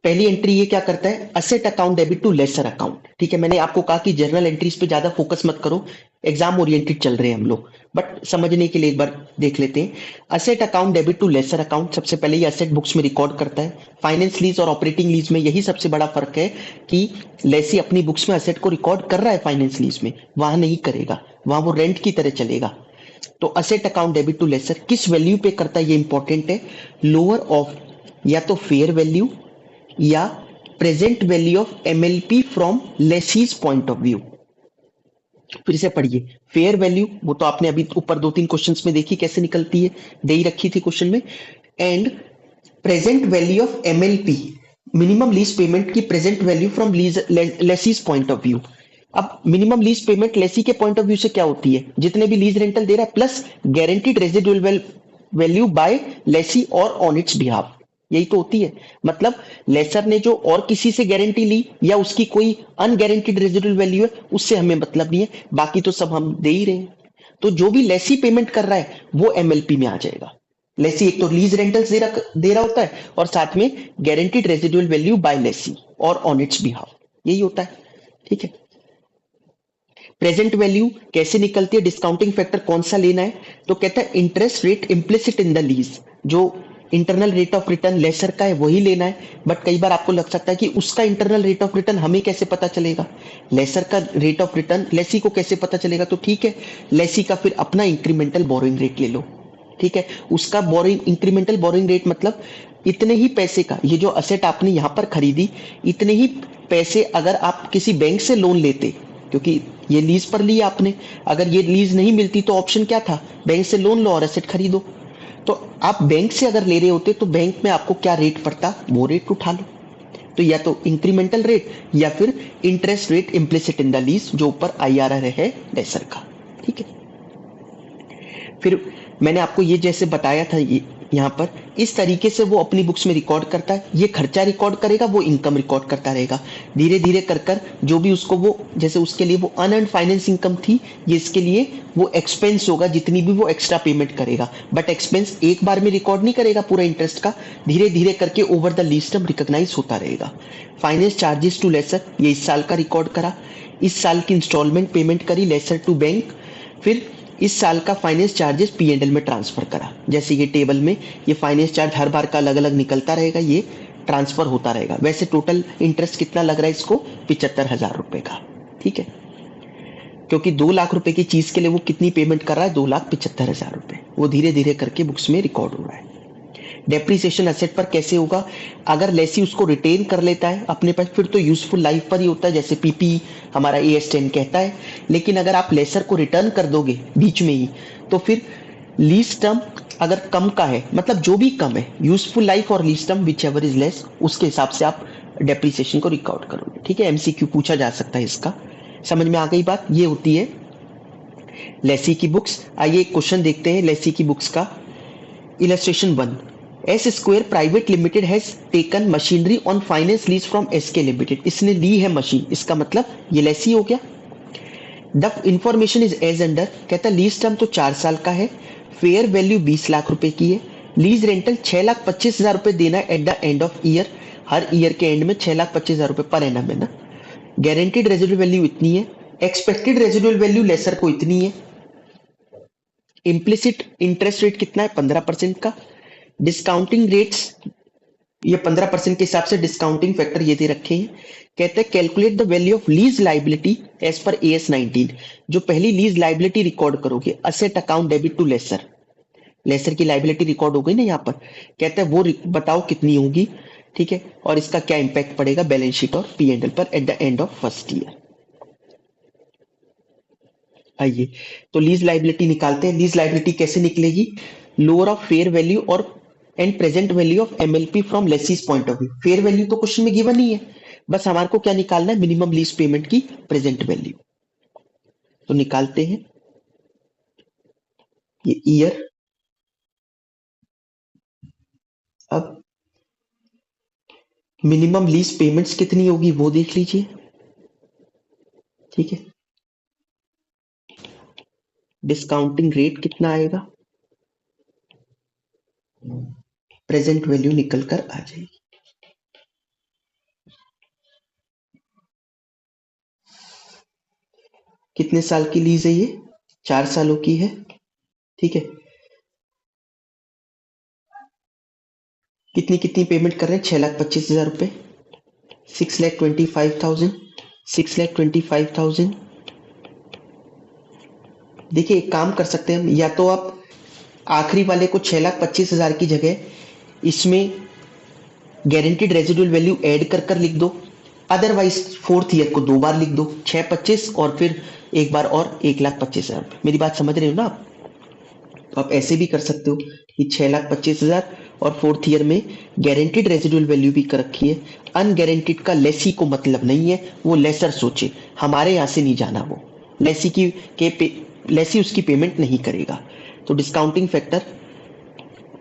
पहली एंट्री ये क्या करता है? Asset account debit to lessor account. ठीक है, मैंने आपको कहा कि जर्नल एंट्रीज पे ज्यादा फोकस मत करो, एग्जाम ओरिएंटेड चल रहे हैं हम लोग, बट समझने के लिए एक बार देख लेते हैं। Asset account debit to lessor account, सबसे पहले ये असेट बुक्स में रिकॉर्ड करता है। फाइनेंस लीज और ऑपरेटिंग लीज में यही सबसे बड़ा फर्क है कि लेसी अपनी बुक्स में असेट को रिकॉर्ड कर रहा है, फाइनेंस लीज में वहां नहीं करेगा, वहां वो रेंट की तरह चलेगा। तो asset account debit to lessor किस वैल्यू पे करता है ये इंपॉर्टेंट है, लोअर ऑफ या तो फेयर वैल्यू या present value of MLP from lessee's point of view. फिर से पढ़िए, फेयर वैल्यू वो तो आपने अभी ऊपर 2-3 क्वेश्चंस में देखी कैसे निकलती है, दे ही रखी थी क्वेश्चन में। And present value of MLP, minimum lease payment की present value from lease lessee's point of view. अब मिनिमम लीज पेमेंट लेसी के पॉइंट ऑफ व्यू से क्या होती है, जितने भी लीज रेंटल दे रहा है plus guaranteed residual value by lessee और ऑन इट्स बिहाफ, यही तो होती है। मतलब लेसर ने जो और किसी से गारंटी ली या उसकी कोई अनगारंटीड रेजिडुअल वैल्यू है, उससे हमें मतलब नहीं है, बाकी तो सब हम दे ही रहे हैं। तो जो भी लेसी पेमेंट कर रहा है वो एमएलपी में आ जाएगा। लेसी एक तो लीज रेंटल्स दे रहा होता है और साथ में guaranteed residual value by lessee और ऑन इट्स बिहाफ, यही होता है। ठीक है, प्रेजेंट वैल्यू कैसे निकलती है, डिस्काउंटिंग फैक्टर कौन सा लेना है, तो कहता है interest rate implicit in the lease, जो internal rate of return lessor का है वही लेना है। बट कई बार आपको लग सकता है कि उसका इंटरनल रेट ऑफ रिटर्न हमें कैसे पता चलेगा, लेसर का रेट ऑफ रिटर्न लेसी को कैसे पता चलेगा, तो ठीक है, लेसी का फिर अपना इंक्रीमेंटल बोरोइंग रेट ले लो। ठीक है, उसका बोरिंग इंक्रीमेंटल बोरिंग रेट मतलब इतने ही पैसे का, ये जो असेट आपने यहां पर खरीदी, इतने ही पैसे अगर आप किसी बैंक से लोन लेते, क्योंकि ये लीज पर ली आपने, अगर ये लीज नहीं मिलती तो ऑप्शन क्या था, बैंक से लोन लो और एसेट खरीदो। तो आप बैंक से अगर ले रहे होते तो बैंक में आपको क्या रेट पड़ता, वो रेट उठा लो। तो या तो इंक्रीमेंटल रेट या फिर interest rate implicit in the lease, जो ऊपर आईआरआर है लेसर का। ठीक है, फिर मैंने आपको ये जैसे बताया था, ये यहाँ पर इस तरीके से वो अपनी बुक्स में रिकॉर्ड करता है, ये खर्चा रिकॉर्ड करेगा, वो इनकम रिकॉर्ड करता रहेगा। धीरे धीरे कर कर जो भी उसको वो, जैसे उसके लिए वो अनअर्न्ड फाइनेंस इनकम थी, ये इसके लिए वो एक्सपेंस होगा, जितनी भी वो एक्स्ट्रा पेमेंट करेगा। बट एक्सपेंस एक बार में रिकॉर्ड नहीं करेगा पूरा इंटरेस्ट का, धीरे धीरे करके over the lease term recognise होता रहेगा। फाइनेंस चार्जेस टू लेसर, ये इस साल का रिकॉर्ड करा, इस साल की इंस्टॉलमेंट पेमेंट करी लेसर टू बैंक, फिर इस साल का फाइनेंस चार्जेस पी&एल में ट्रांसफर करा। जैसे ये टेबल में ये फाइनेंस चार्ज हर बार का अलग अलग निकलता रहेगा, ये ट्रांसफर होता रहेगा। वैसे टोटल इंटरेस्ट कितना लग रहा है इसको, 75,000 रुपए का। ठीक है, क्योंकि 2 लाख रुपए की चीज के लिए वो कितनी पेमेंट कर रहा है, 2,75,000 रुपए, वो धीरे धीरे करके बुक्स में रिकॉर्ड हो रहा है। डेप्रीसिएशन एसेट पर कैसे होगा, अगर लेसी उसको रिटेन कर लेता है अपने पास, फिर तो यूजफुल लाइफ पर ही होता है, जैसे पीपी हमारा AS10 कहता है। लेकिन अगर आप लेसर को रिटर्न कर दोगे बीच में ही, तो फिर लीज टर्म अगर कम का है, मतलब जो भी कम है, यूजफुल लाइफ और lease term which ever is less, उसके हिसाब से आप डेप्रीसिएशन को रिकॉर्ड करोगे। ठीक है, MCQ पूछा जा सकता है इसका। समझ में आ गई बात, ये होती है लेसी की बुक्स। आइए एक क्वेश्चन देखते हैं लेसी की बुक्स का। Illustration 1, S square private limited has taken machinery on finance lease from SK limited, इसने ली है मशीन, इसका मतलब ये लेसी हो गया। The information is as under, कहता है लीज टर्म तो 4 साल का है, फेयर वैल्यू 20 लाख रुपए की है, लीज रेंटल 6,25,000 रुपए देना है eight the end of year, her year के एंड में 6,25,000 रुपए पर एनम है ना। गारंटीड रेजिडुअल वैल्यू इतनी है, एक्सपेक्टेड रेजिडुअल वैल्यू लेसर को इतनी है, इम्प्लिसिट इंटरेस्ट रेट कितना है 15% का, डिस्काउंटिंग रेट्स ये 15% के हिसाब से डिस्काउंटिंग फैक्टर ये दे रखे हैं। कहते हैं calculate the value of lease liability as पर AS19, जो पहली लीज लाइबिलिटी रिकॉर्ड करोगे, asset account debit to lessor, lessor की लाइबिलिटी रिकॉर्ड हो गई ना यहाँ पर, कहते हैं वो बताओ कितनी होगी। ठीक है, और इसका क्या इंपैक्ट पड़ेगा बैलेंस शीट और P&L पर eight the end of first year. आइए तो लीज लाइबिलिटी निकालते हैं। लीज लाइबिलिटी कैसे निकलेगी, लोअर ऑफ फेयर वैल्यू और and present value of MLP from lessee's point of view. Fair value तो क्वेश्चन में गिवन नहीं है, बस हमारे को क्या निकालना है, मिनिमम लीज पेमेंट की प्रेजेंट वैल्यू। तो निकालते हैं, ये ईयर, अब मिनिमम लीज पेमेंट्स कितनी होगी वो देख लीजिए। ठीक है, डिस्काउंटिंग रेट कितना आएगा, प्रेजेंट वैल्यू निकल कर आ जाएगी। कितने साल की लीज है ये? 4 सालों की है। ठीक है, कितनी कितनी पेमेंट कर रहे हैं? 6,25,000 रुपए, 6,25,000, 6,25,000। देखिए एक काम कर सकते हैं हम, या तो आप आखिरी वाले को 6,25,000 की जगह इसमें गारंटीड रेजिडुअल वैल्यू ऐड कर कर लिख दो, अदरवाइज फोर्थ ईयर को 2 बार लिख दो, 6,25 और फिर एक बार और 1,25,000। मेरी बात समझ रहे हो ना आप? तो आप ऐसे भी कर सकते हो कि 6,25,000 और फोर्थ ईयर में गारंटीड रेजिडुअल वैल्यू भी कर रखी है। अनगारंटीड का लेसी को मतलब नहीं है, वो लेसर सोचे, हमारे यहाँ से नहीं जाना वो। लेसी की लेसी उसकी पेमेंट नहीं करेगा। तो डिस्काउंटिंग फैक्टर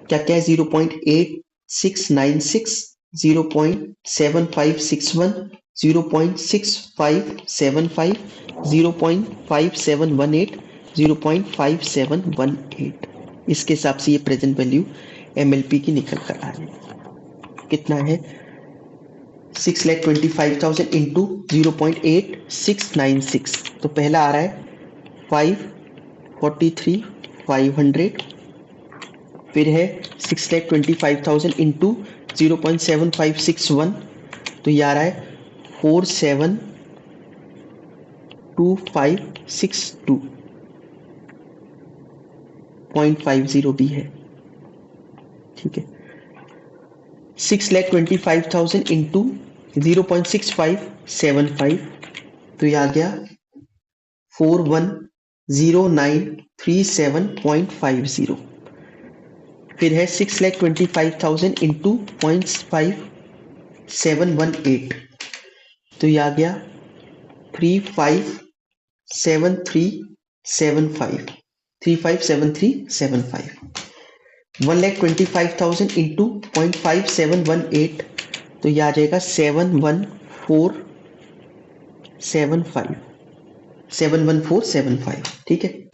क्या क्या है? 0.8696, 0.7561, 0.6575, 0.5718, 0.5718। इसके हिसाब से ये प्रेजेंट वैल्यू एमएलपी की निकल कर आ रही है। कितना है? 6,25,000 इंटू 0.8696। तो पहला आ रहा है 543,500, फिर है 6,25,000 इंटू 0.7561, तो ये आ रहा है 472562.50 भी है। ठीक है, 6,25,000 इंटू 0.6575, तो ये आ गया 410937.50। फिर है 6,25,000 इंटू 0.5718, तो ये आ गया 357375, 357375। 1,25,000 इंटू 0.5718, तो ये आ जाएगा 71475, 71475। ठीक है,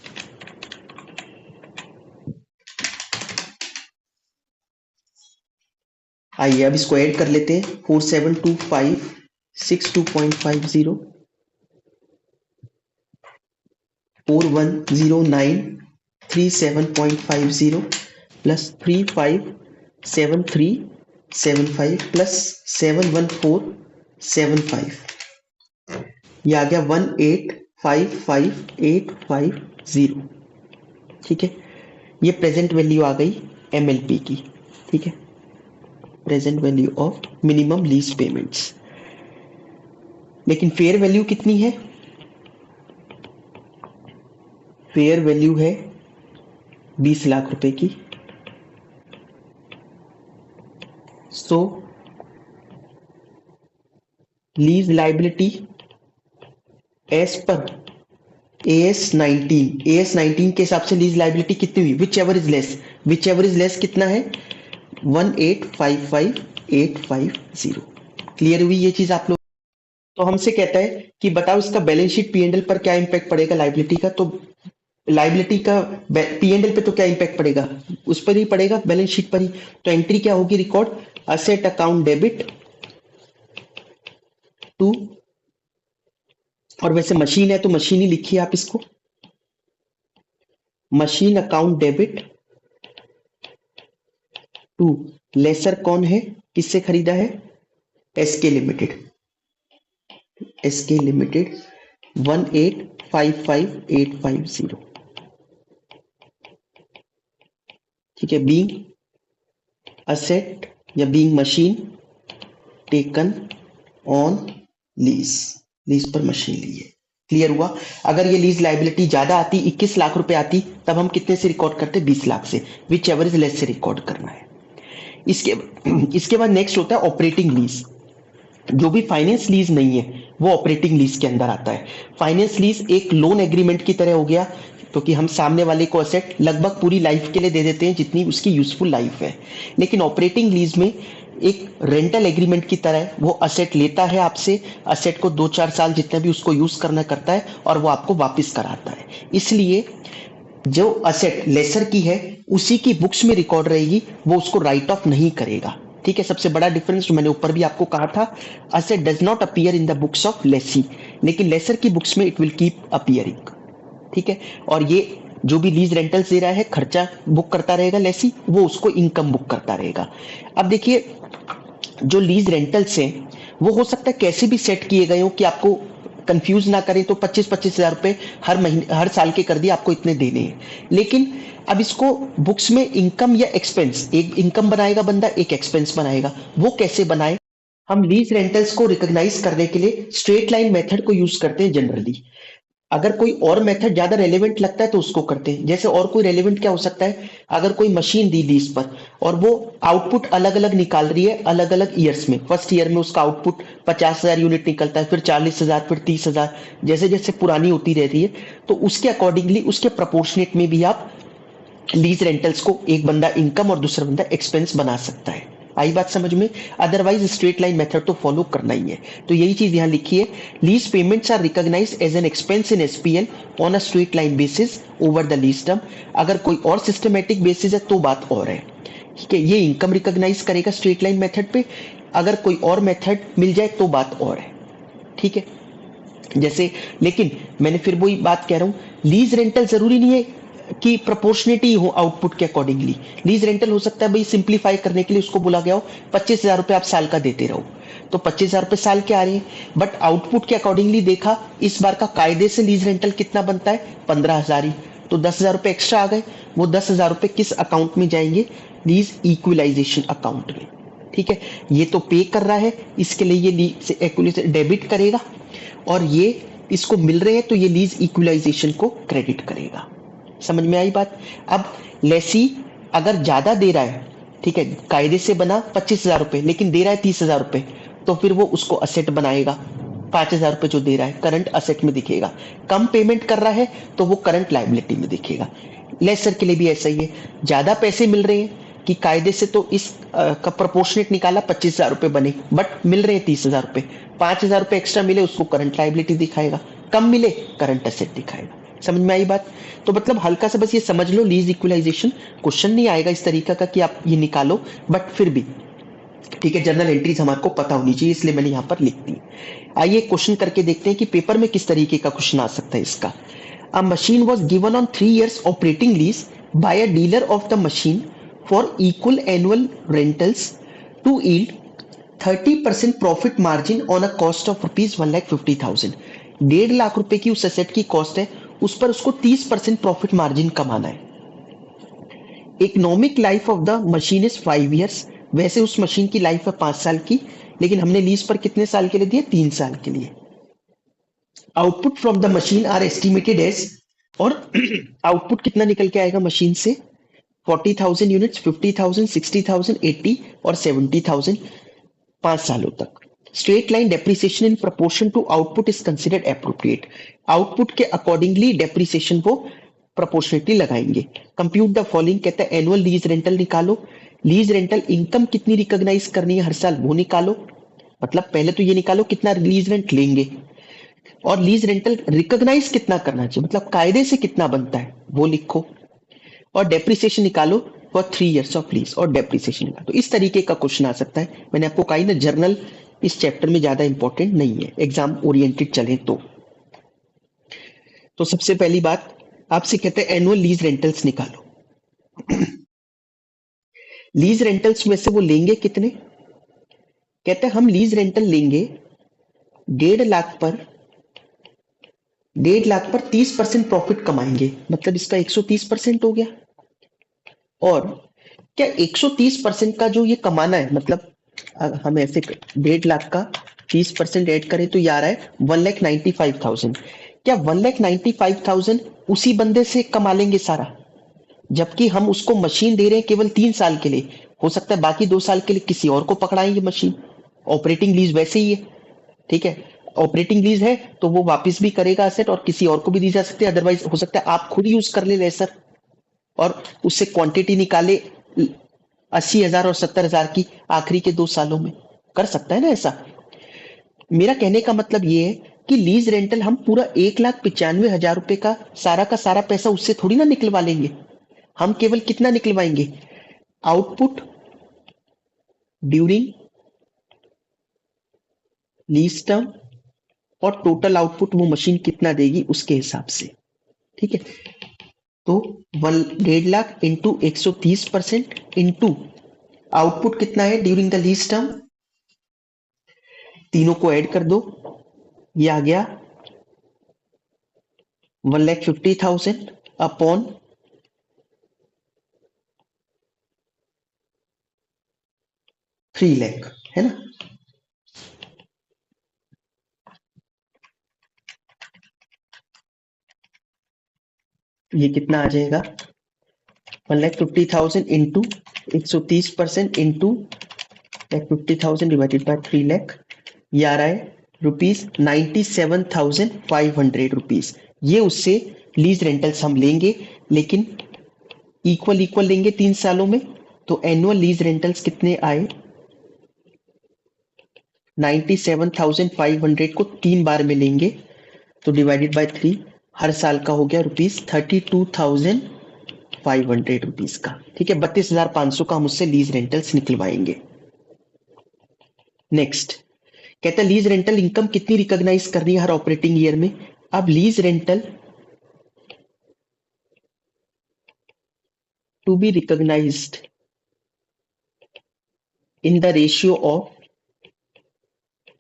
आइए अब इसको ऐड कर लेते हैं। 472562.50, 410937.50 प्लस 357375 प्लस 71475, ये आ गया 1,855,850। ठीक है, ये प्रेजेंट वैल्यू आ गई एमएलपी की। ठीक है, present value of minimum lease payments. लेकिन फेयर वैल्यू कितनी है? फेयर वैल्यू है 20 लाख रुपए की। सो लीज लाइबिलिटी एज पर AS19 के हिसाब से लीज लाइबिलिटी कितनी हुई? विच एवर इज लेस कितना है? 1,855,850। क्लियर हुई ये चीज आप लोग? तो हमसे कहता है कि बताओ इसका बैलेंस शीट P&L पर क्या इंपैक्ट पड़ेगा लाइबिलिटी का। तो लाइबिलिटी का P&L पे तो क्या इंपैक्ट पड़ेगा? उस पर ही पड़ेगा, बैलेंस शीट पर ही। तो एंट्री क्या होगी? Record asset account debit to, और वैसे मशीन है तो मशीन ही लिखिए आप इसको, machine account debit to lessor कौन है, किससे खरीदा है? SK limited, SK limited 1,855,850। ठीक है, बीइंग असेट या being machine taken on lease, lease पर मशीन ली है। क्लियर हुआ? अगर ये लीज लाइबिलिटी ज्यादा आती, 21 लाख रुपए आती, तब हम कितने से रिकॉर्ड करते? 20 लाख से। विच एवर इज लेस से रिकॉर्ड करना है। इसके बाद नेक्स्ट होता है ऑपरेटिंग लीज। जो भी फाइनेंस लीज नहीं है वो ऑपरेटिंग लीज के अंदर आता है। फाइनेंस लीज एक लोन एग्रीमेंट की तरह हो गया, क्योंकि हम सामने वाले को असेट लगभग पूरी लाइफ के लिए दे देते हैं जितनी उसकी यूजफुल लाइफ है। लेकिन ऑपरेटिंग लीज में एक रेंटल एग्रीमेंट की तरह है, वो असेट लेता है आपसे, असेट को 2-4 साल जितना भी उसको यूज करना करता है और वो आपको वापस कराता है। इसलिए जो असेट लेसर की है उसी की बुक्स में रिकॉर्ड रहेगी, वो उसको राइट ऑफ नहीं करेगा। ठीक है, सबसे बड़ा डिफरेंस जो मैंने ऊपर भी आपको कहा था, asset does not appear in the books of Lesi, लेकिन लेसर की बुक्स में इट विल कीप अपीयरिंग। ठीक है, और ये जो भी लीज रेंटल्स दे रहा है खर्चा बुक करता रहेगा लेसी, वो उसको इनकम बुक करता रहेगा। अब देखिए, जो लीज रेंटल्स हैं वो हो सकता है कैसे भी सेट किए गए हो कि आपको कंफ्यूज ना करें, तो 25-25 हजार रुपए हर महीने हर साल के कर दिए, आपको इतने देने हैं। लेकिन अब इसको बुक्स में इनकम या एक्सपेंस, एक इनकम बनाएगा बंदा, एक एक्सपेंस बनाएगा, वो कैसे बनाए? हम लीज रेंटल्स को रिकॉग्नाइज करने के लिए स्ट्रेट लाइन मेथड को यूज करते हैं जनरली। अगर कोई और मेथड ज्यादा रेलेवेंट लगता है तो उसको करते हैं। जैसे और कोई रेलेवेंट क्या हो सकता है, अगर कोई मशीन दी लीज पर और वो आउटपुट अलग अलग निकाल रही है अलग अलग ईयर्स में, फर्स्ट ईयर में उसका आउटपुट 50,000 यूनिट निकलता है, फिर 40,000, फिर 30,000, जैसे जैसे पुरानी होती रहती है, तो उसके अकॉर्डिंगली उसके प्रपोर्शनेट में भी आप लीज रेंटल्स को एक बंदा इनकम और दूसरा बंदा एक्सपेंस बना सकता है। आई बात समझ में? अदरवाइज स्ट्रेट लाइन मेथड तो फॉलो करना ही है। तो यही चीज यहां लिखी है, lease payments are recognise as an expense in SPL on a straight line basis over the lease term. अगर कोई और सिस्टमेटिक बेसिस है तो बात और है। ठीक है, ये इनकम रिकॉग्नाइज करेगा स्ट्रेट लाइन मेथड पे, अगर कोई और मेथड मिल जाए तो बात और है। ठीक है, जैसे, लेकिन मैंने फिर वही बात कह रहा हूं, लीज रेंटल जरूरी नहीं है कि प्रोपोर्शनेटी हो आउटपुट के अकॉर्डिंगली। लीज रेंटल हो सकता है भाई सिंप्लीफाई करने के लिए उसको बोला गया हो 25,000 रुपए आप साल का देते रहो, तो 25,000 रुपए साल के आ रहे हैं, बट आउटपुट के अकॉर्डिंगली देखा इस बार का कायदे से लीज रेंटल कितना बनता है, 15,000 ही, तो 10,000 रुपए एक्स्ट्रा आ गए। वो 10,000 रुपए किस अकाउंट में जाएंगे, लीज इक्विलाइजेशन अकाउंट में। ठीक है, ये तो पे कर रहा है, इसके लिए ये लीज इक्विलाइजेशन डेबिट करेगा, और ये इसको मिल रहे हैं तो ये लीज इक्विलाइजेशन को क्रेडिट करेगा। समझ में आई बात? अब लेसी अगर ज्यादा दे रहा है, ठीक है, कायदे से बना 25,000 रुपए लेकिन दे रहा है 30,000 रुपए, तो फिर वो उसको असेट बनाएगा। 5,000 रुपए जो दे रहा है करंट असेट में दिखेगा, कम पेमेंट कर रहा है तो वो करंट लाइबिलिटी में दिखेगा। लेसर के लिए भी ऐसा ही है, ज्यादा पैसे मिल रहे हैं कि कायदे से तो इस का प्रोपोर्शनेट निकाला 25,000 रुपए बने, बट मिल रहे हैं 30,000 रुपए, 5,000 रुपए एक्स्ट्रा मिले उसको करंट लाइबिलिटी दिखाएगा, कम मिले करंट असेट दिखाएगा। समझ में आई बात? तो मतलब हल्का सा बस ये समझ लो, लीज इक्विलाइजेशन क्वेश्चन नहीं आएगा इस तरीका का कि आप ये निकालो, बट फिर भी ठीक है, जर्नल एंट्रीज हमारे को पता होनी चाहिए, इसलिए मैंने यहां पर लिख दी। आइए क्वेश्चन करके देखते हैं कि पेपर में किस तरीके का क्वेश्चन आ सकता है इसका। A machine was given on 3 years operating lease by a dealer of the machine for equal annual rentals to yield 30% profit margin on a cost of rupees 1,50,000। 1.5 lakh रुपए की उस एसेट की कॉस्ट है, उस पर उसको 30% प्रॉफिट मार्जिन कमाना है। Economic life of the machine is 5 years, वैसे उस मशीन की लाइफ है 5 साल की, लेकिन हमने लीज पर कितने साल के लिए दिए, 3 साल के लिए। Output from the machine are estimated as, और आउटपुट कितना निकल के आएगा मशीन से, 40,000 यूनिट्स, 50,000, 60,000, 80 और 70,000, 5 सालों तक। Straight line depreciation in proportion to output is considered appropriate, output के अकॉर्डिंगली डेप्रिसिएशन वो प्रोपोर्शनेटली लगाएंगे। कंप्यूट द फॉलोइंग, कहता है एनुअल लीज रेंटल निकालो, लीज रेंटल इनकम कितनी रिकॉग्नाइज करनी है हर साल वो निकालो, मतलब पहले तो ये निकालो कितना लीज रेंट लेंगे, और लीज रेंटल रिकॉग्नाइज कितना करना चाहिए, मतलब कायदे से कितना बनता है वो लिखो, और डेप्रिसिएशन निकालो फॉर 3 years ऑफ लीज, और डेप्रिसिएशन निकालो। तो इस तरीके का क्वेश्चन आ सकता है। मैंने आपको कहा ना, जर्नल इस चैप्टर में ज्यादा इंपॉर्टेंट नहीं है, एग्जाम ओरिएंटेड चले तो सबसे पहली बात आपसे कहते हैं एनुअल लीज रेंटल्स निकालो। लीज रेंटल्स में से वो लेंगे कितने, कहते हैं हम लीज रेंटल लेंगे 1.5 लाख पर, 1.5 लाख पर 30% प्रॉफिट कमाएंगे, मतलब इसका 130% हो गया। और क्या 130% का जो ये कमाना है, मतलब हम ऐसे 1.5 लाख का 30% ऐड करें तो ये आ रहा है 1,95,000। क्या 1,95,000 उसी बंदे से कमा लेंगे सारा, जबकि हम उसको मशीन दे रहे हैं केवल 3 साल के लिए, हो सकता है बाकी 2 साल के लिए किसी और को पकड़ाएंगे मशीन। ऑपरेटिंग लीज वैसे ही है, ठीक है, ऑपरेटिंग लीज है तो वो वापस भी करेगा एसेट और किसी और को भी दी जा सकती है, अदरवाइज हो सकता है आप खुद यूज कर ले लेसर और उससे क्वांटिटी निकाले 80,000 और 70,000 की आखिरी के 2 सालों में, कर सकता है ना ऐसा। मेरा कहने का मतलब ये है कि लीज रेंटल हम पूरा 1,95,000 रुपए का सारा पैसा उससे थोड़ी ना निकलवा लेंगे, हम केवल कितना निकलवाएंगे, आउटपुट ड्यूरिंग लीज टर्म, और टोटल आउटपुट वो मशीन कितना देगी उसके हिसाब से। ठीक है, तो 1.5 लाख इंटू 130% इंटू आउटपुट कितना है ड्यूरिंग द लीज टर्म, तीनों को ऐड कर दो, ये आ गया 1,50,000 अपॉन 3 लाख, है ना। ये कितना आ जाएगा 1,50,000 into 130% into 1,50,000 divided by 3 lakh, ये आ रहा है ₹97,500। ये उससे लीज रेंटल्स हम लेंगे, लेकिन इक्वल इक्वल लेंगे 3 सालों में। तो एनुअल लीज रेंटल्स कितने आए, 97,500 को 3 बार में लेंगे तो डिवाइडेड बाय 3, हर साल का हो गया ₹32,500 का। ठीक है, 32,500 का हम उससे लीज रेंटल्स निकलवाएंगे। नेक्स्ट कहता है लीज रेंटल इनकम कितनी रिकॉग्नाइज करनी है हर ऑपरेटिंग ईयर में। अब lease rental to be recognised in the ratio of,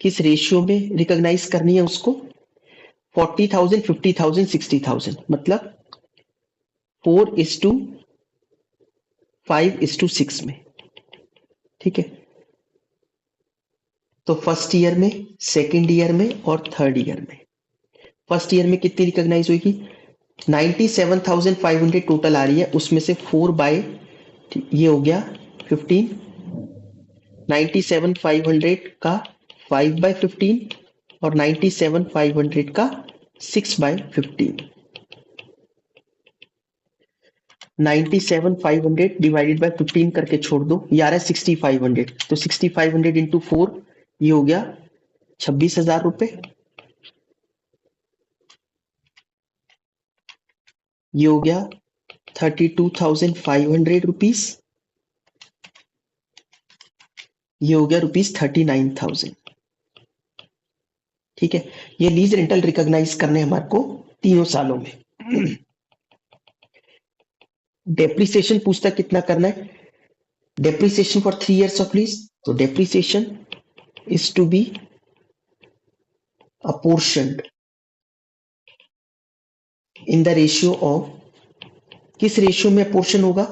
किस रेशियो में रिकॉग्नाइज करनी है उसको, 40,000, 50,000, 60,000, मतलब 4:5:6 में। ठीक है, तो फर्स्ट ईयर में, सेकेंड ईयर में और थर्ड ईयर में। फर्स्ट ईयर में कितनी रिकॉग्नाइज होगी, 97,500 टोटल आ रही है, उसमें से 4 बाय, ये हो गया 15, 97,500 का 5/15 और 97,500 का 6/15। 97,500 डिवाइडेड बाय 15 करके छोड़ दो, ये आ रहा है 6,500। तो 6,500 इंटू 4, ये हो गया 26,000 रुपए। ये हो गया 32,500 रुपीज। ये हो गया ₹39,000। ठीक है, ये लीज रेंटल रिकॉग्नाइज करने हमारे को 3 सालों में। डेप्रिसिएशन पूछता कितना करना है, depreciation for 3 years of lease, तो depreciation is to be apportioned in the ratio of, किस रेशियो में अपोर्शन होगा,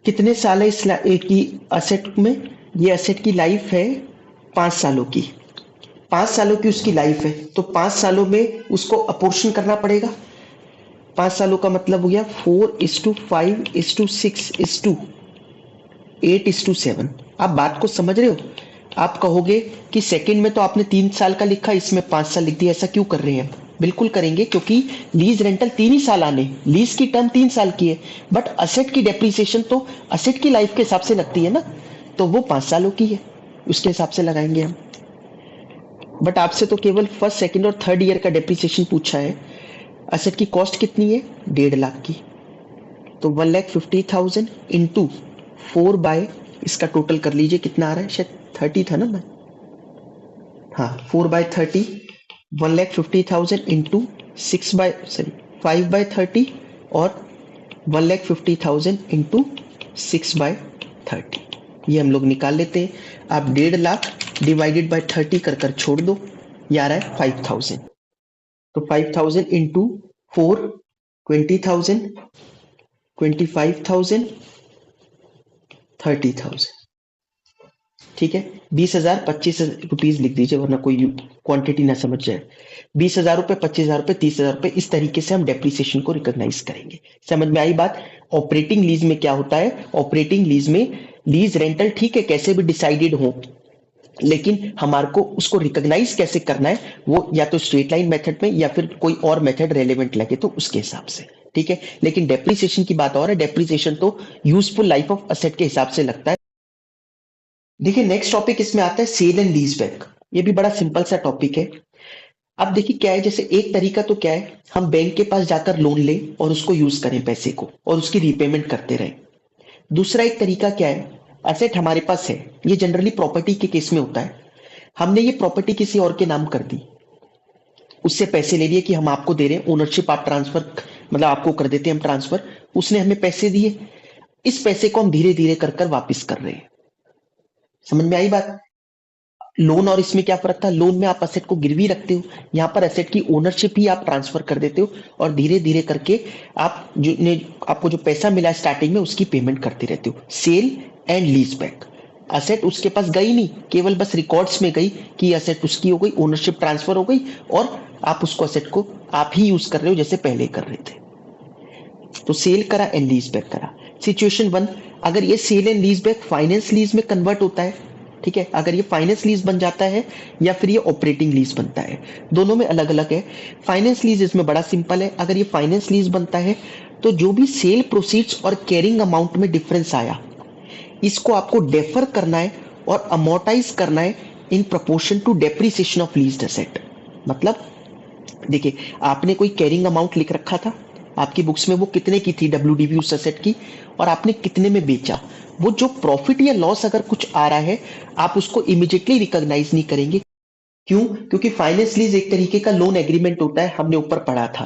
कितने साल है इस एक की असेट में, ये असेट की लाइफ है 5 सालों की, 5 सालों की उसकी लाइफ है, तो 5 सालों में उसको अपोर्शन करना पड़ेगा। 5 सालों का मतलब हो गया 4:5:6:8:7। आप बात को समझ रहे हो। आप कहोगे कि सेकंड में तो आपने 3 साल का लिखा, इसमें 5 साल लिख दिया, ऐसा क्यों कर रहे हैं। बिल्कुल करेंगे, क्योंकि लीज रेंटल 3 ही साल आने, लीज की टर्म 3 साल की है, बट असेट की डेप्रिसिएशन तो असेट की लाइफ के हिसाब से लगती है ना, तो वो 5 सालों की है, उसके हिसाब से लगाएंगे हम। बट आपसे तो केवल फर्स्ट, सेकंड और थर्ड ईयर का डेप्रिसिएशन पूछा है। असेट की कॉस्ट कितनी है, 1.5 लाख की, तो 1,50,000 इंटू 4 बाय, इसका टोटल कर लीजिए कितना आ रहा है, शायद 30 था ना मैं, हाँ 4/30, 1,50,000 इंटू 5/30 और 1,50,000 इंटू 6/30, ये हम लोग निकाल लेते हैं। आप 1.5 लाख डिवाइडेड बाय 30 कर छोड़ दो, ये आ रहा है 5,000। तो 5,000 इंटू 4, 20,000, 25,000, 30,000। ठीक है, 20,000, 25 लिख दीजिए, वरना कोई क्वांटिटी ना समझ जाए। 20,000 रुपए, 25,000 रुपए, 30,000 रुपए, इस तरीके से हम डेप्रिसिएशन को रिकॉग्नाइज करेंगे। समझ में आई बात। ऑपरेटिंग लीज में क्या होता है, ऑपरेटिंग लीज में लीज रेंटल ठीक है कैसे भी डिसाइडेड हो, लेकिन हमारे को उसको रिकॉग्नाइज कैसे करना है, वो या तो स्ट्रेट लाइन मेथड में या फिर कोई और मेथड रेलेवेंट लगे तो उसके हिसाब से। ठीक है, लेकिन डेप्रिसिएशन की बात और है, डेप्रिसिएशन तो यूजफुल लाइफ ऑफ असेट के हिसाब से लगता है। देखिए नेक्स्ट टॉपिक इसमें आता है सेल एंड लीज बैक। ये भी बड़ा सिंपल सा टॉपिक है। अब देखिए क्या है, जैसे एक तरीका तो क्या है, हम बैंक के पास जाकर लोन लें और उसको यूज करें पैसे को और उसकी रीपेमेंट करते रहें। दूसरा एक तरीका क्या है, एसेट हमारे पास है, ये जनरली प्रॉपर्टी के केस में होता है, हमने ये प्रॉपर्टी किसी और के नाम कर दी, उससे पैसे ले लिए कि हम आपको दे रहे हैं, ओनरशिप आप ट्रांसफर मतलब आपको कर देते हैं हम ट्रांसफर, उसने हमें पैसे दिए, इस पैसे को हम धीरे धीरे कर कर वापिस कर रहे हैं। समझ में आई बात? लोन और इसमें क्या फर्क था? लोन में आप असेट को गिरवी रखते हो, यहाँ पर असेट की ओनरशिप ही आप ट्रांसफर कर देते हो और धीरे धीरे करके आप आपको जो पैसा मिला स्टार्टिंग में उसकी पेमेंट करते रहते हो। Sale and lease back, asset उसके पास गई नहीं, केवल बस रिकॉर्ड्स में गई कि असेट उसकी हो गई, ओनरशिप ट्रांसफर हो गई और आप उसको असेट को आप ही यूज कर रहे हो जैसे पहले कर रहे थे। तो सेल करा एंड लीज बैक करा। सिचुएशन 1, अगर ये sale and lease back finance lease में कन्वर्ट होता है, ठीक है, अगर ये फाइनेंस लीज बन जाता है या फिर ये ऑपरेटिंग लीज बनता है, दोनों में अलग अलग है। फाइनेंस लीज इसमें बड़ा सिंपल है, अगर ये फाइनेंस लीज बनता है तो जो भी सेल प्रोसीड्स और कैरिंग अमाउंट में डिफरेंस आया, इसको आपको डेफर करना है और अमोर्टाइज करना है in proportion to depreciation of leased asset. मतलब देखिए, आपने कोई कैरिंग अमाउंट लिख रखा था आपकी बुक्स में, वो कितने की थी डब्ल्यूडीवी उस एसेट की, और आपने कितने में बेचा, वो जो प्रॉफिट या लॉस अगर कुछ आ रहा है आप उसको इमीडिएटली रिकॉग्नाइज नहीं करेंगे। क्यों? क्योंकि फाइनेंस लीज एक तरीके का लोन एग्रीमेंट होता है, हमने ऊपर पढ़ा था।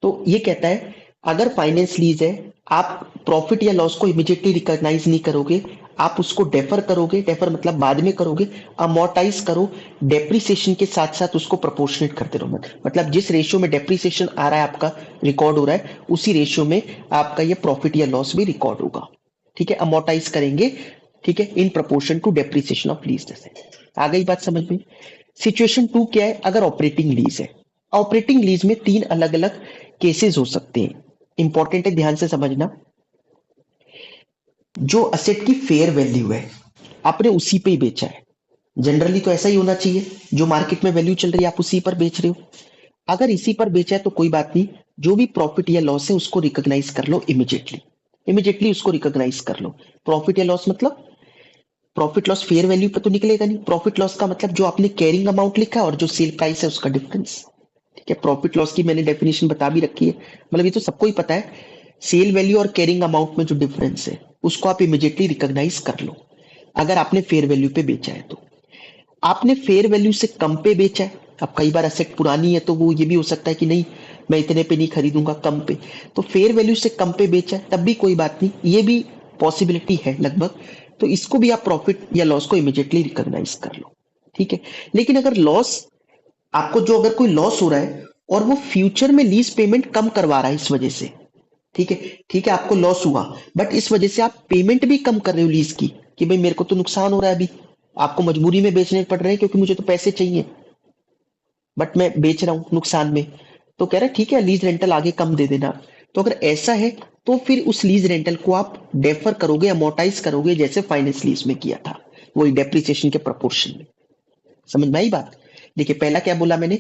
तो ये कहता है अगर फाइनेंस लीज है आप प्रॉफिट या लॉस को इमीडिएटली रिकॉग्नाइज नहीं करोगे, आप उसको डेफर करोगे, डेफर मतलब बाद में करोगे, अमोर्टाइज करो, डेप्रिसिएशन के साथ साथ उसको प्रोपोर्शनेट करते रहो। मतलब जिस रेशियो में डेप्रिसिएशन आ रहा है आपका रिकॉर्ड हो रहा है, उसी रेशियो में आपका ये प्रॉफिट या लॉस भी रिकॉर्ड होगा। ठीक है, अमोर्टाइज करेंगे, ठीक है, in proportion to depreciation of lease asset. आ गई बात समझ में? सिचुएशन 2 क्या है? अगर ऑपरेटिंग लीज है, ऑपरेटिंग लीज में 3 अलग अलग केसेस हो सकते हैं, इंपॉर्टेंट है, ध्यान से समझना। जो असेट की फेयर वैल्यू है आपने उसी पे ही बेचा है, जनरली तो ऐसा ही होना चाहिए, जो मार्केट में वैल्यू चल रही है आप उसी पर बेच रहे हो। अगर इसी पर बेचा है तो कोई बात नहीं, जो भी प्रॉफिट या लॉस है उसको रिकॉग्नाइज कर लो इमीडिएटली, इमीडिएटली उसको रिकॉग्नाइज कर लो। प्रॉफिट या लॉस मतलब प्रॉफिट लॉस फेयर वैल्यू पे तो निकलेगा नहीं, प्रॉफिट लॉस का मतलब जो आपने कैरिंग अमाउंट लिखा है और जो सेल प्राइस है उसका डिफरेंस। ठीक है, प्रॉफिट लॉस की मैंने डेफिनेशन बता भी रखी है, मतलब ये तो सबको ही पता है, सेल वैल्यू और कैरिंग अमाउंट में जो डिफरेंस है उसको आप इमीडिएटली रिकॉग्नाइज कर लो अगर आपने फेयर वैल्यू पे बेचा है तो। आपने फेयर वैल्यू से कम पे बेचा है, अब कई बार एसेट पुरानी है तो वो ये भी हो सकता है कि नहीं मैं इतने पे नहीं खरीदूंगा, कम पे, तो फेयर वैल्यू से कम पे बेचा है तब भी कोई बात नहीं, ये भी पॉसिबिलिटी है लगभग, तो इसको भी आप प्रॉफिट या लॉस को इमीडिएटली रिकॉग्नाइज कर लो। ठीक है, लेकिन अगर लॉस आपको जो अगर कोई लॉस हो रहा है और वो फ्यूचर में लीज पेमेंट कम करवा रहा है इस वजह से, ठीक है, ठीक है, आपको लॉस हुआ बट इस वजह से आप पेमेंट भी कम कर रहे हो लीज की, कि भाई मेरे को तो नुकसान हो रहा है, अभी आपको मजबूरी में बेचने पड़ रहे हैं क्योंकि मुझे तो पैसे चाहिए, बट मैं बेच रहा हूं नुकसान में, तो कह रहा है ठीक है लीज रेंटल आगे कम दे देना। तो अगर ऐसा है तो फिर उस लीज रेंटल को आप डेफर करोगे, अमोर्टाइज करोगे जैसे फाइनेंस लीज में किया था, वही डेप्रिसिएशन के प्रोपोर्शन में। समझ में आई बात? देखिए, पहला क्या बोला मैंने,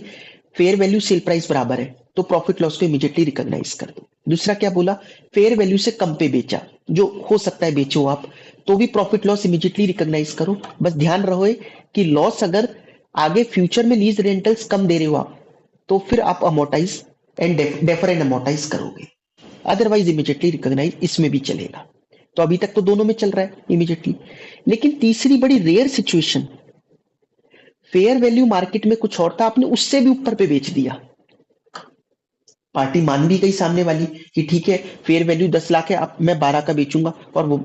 फेयर वैल्यू सेल प्राइस बराबर है तो प्रॉफिट लॉस को इमीडिएटली रिकॉग्नाइज कर दो। दूसरा क्या बोला, फेयर वैल्यू से कम पे बेचा, जो हो सकता है बेचो आप, तो भी प्रॉफिट लॉस इमीडिएटली रिकॉग्नाइज करो, बस ध्यान रहे कि लॉस अगर आगे फ्यूचर में लीज रेंटल्स कम दे रहे हो आप तो फिर आप amortise and defer and amortise करोगे, अदरवाइज इमीडिएटली रिकॉग्नाइज इसमें भी चलेगा। तो अभी तक तो दोनों में चल रहा है इमीडिएटली, लेकिन तीसरी बड़ी rare situation, fair value market में कुछ और था, आपने उससे भी ऊपर पे बेच दिया, पार्टी मान भी गई सामने वाली कि ठीक है फेयर वैल्यू 10 लाख है, अब मैं 12 का बेचूंगा, और वो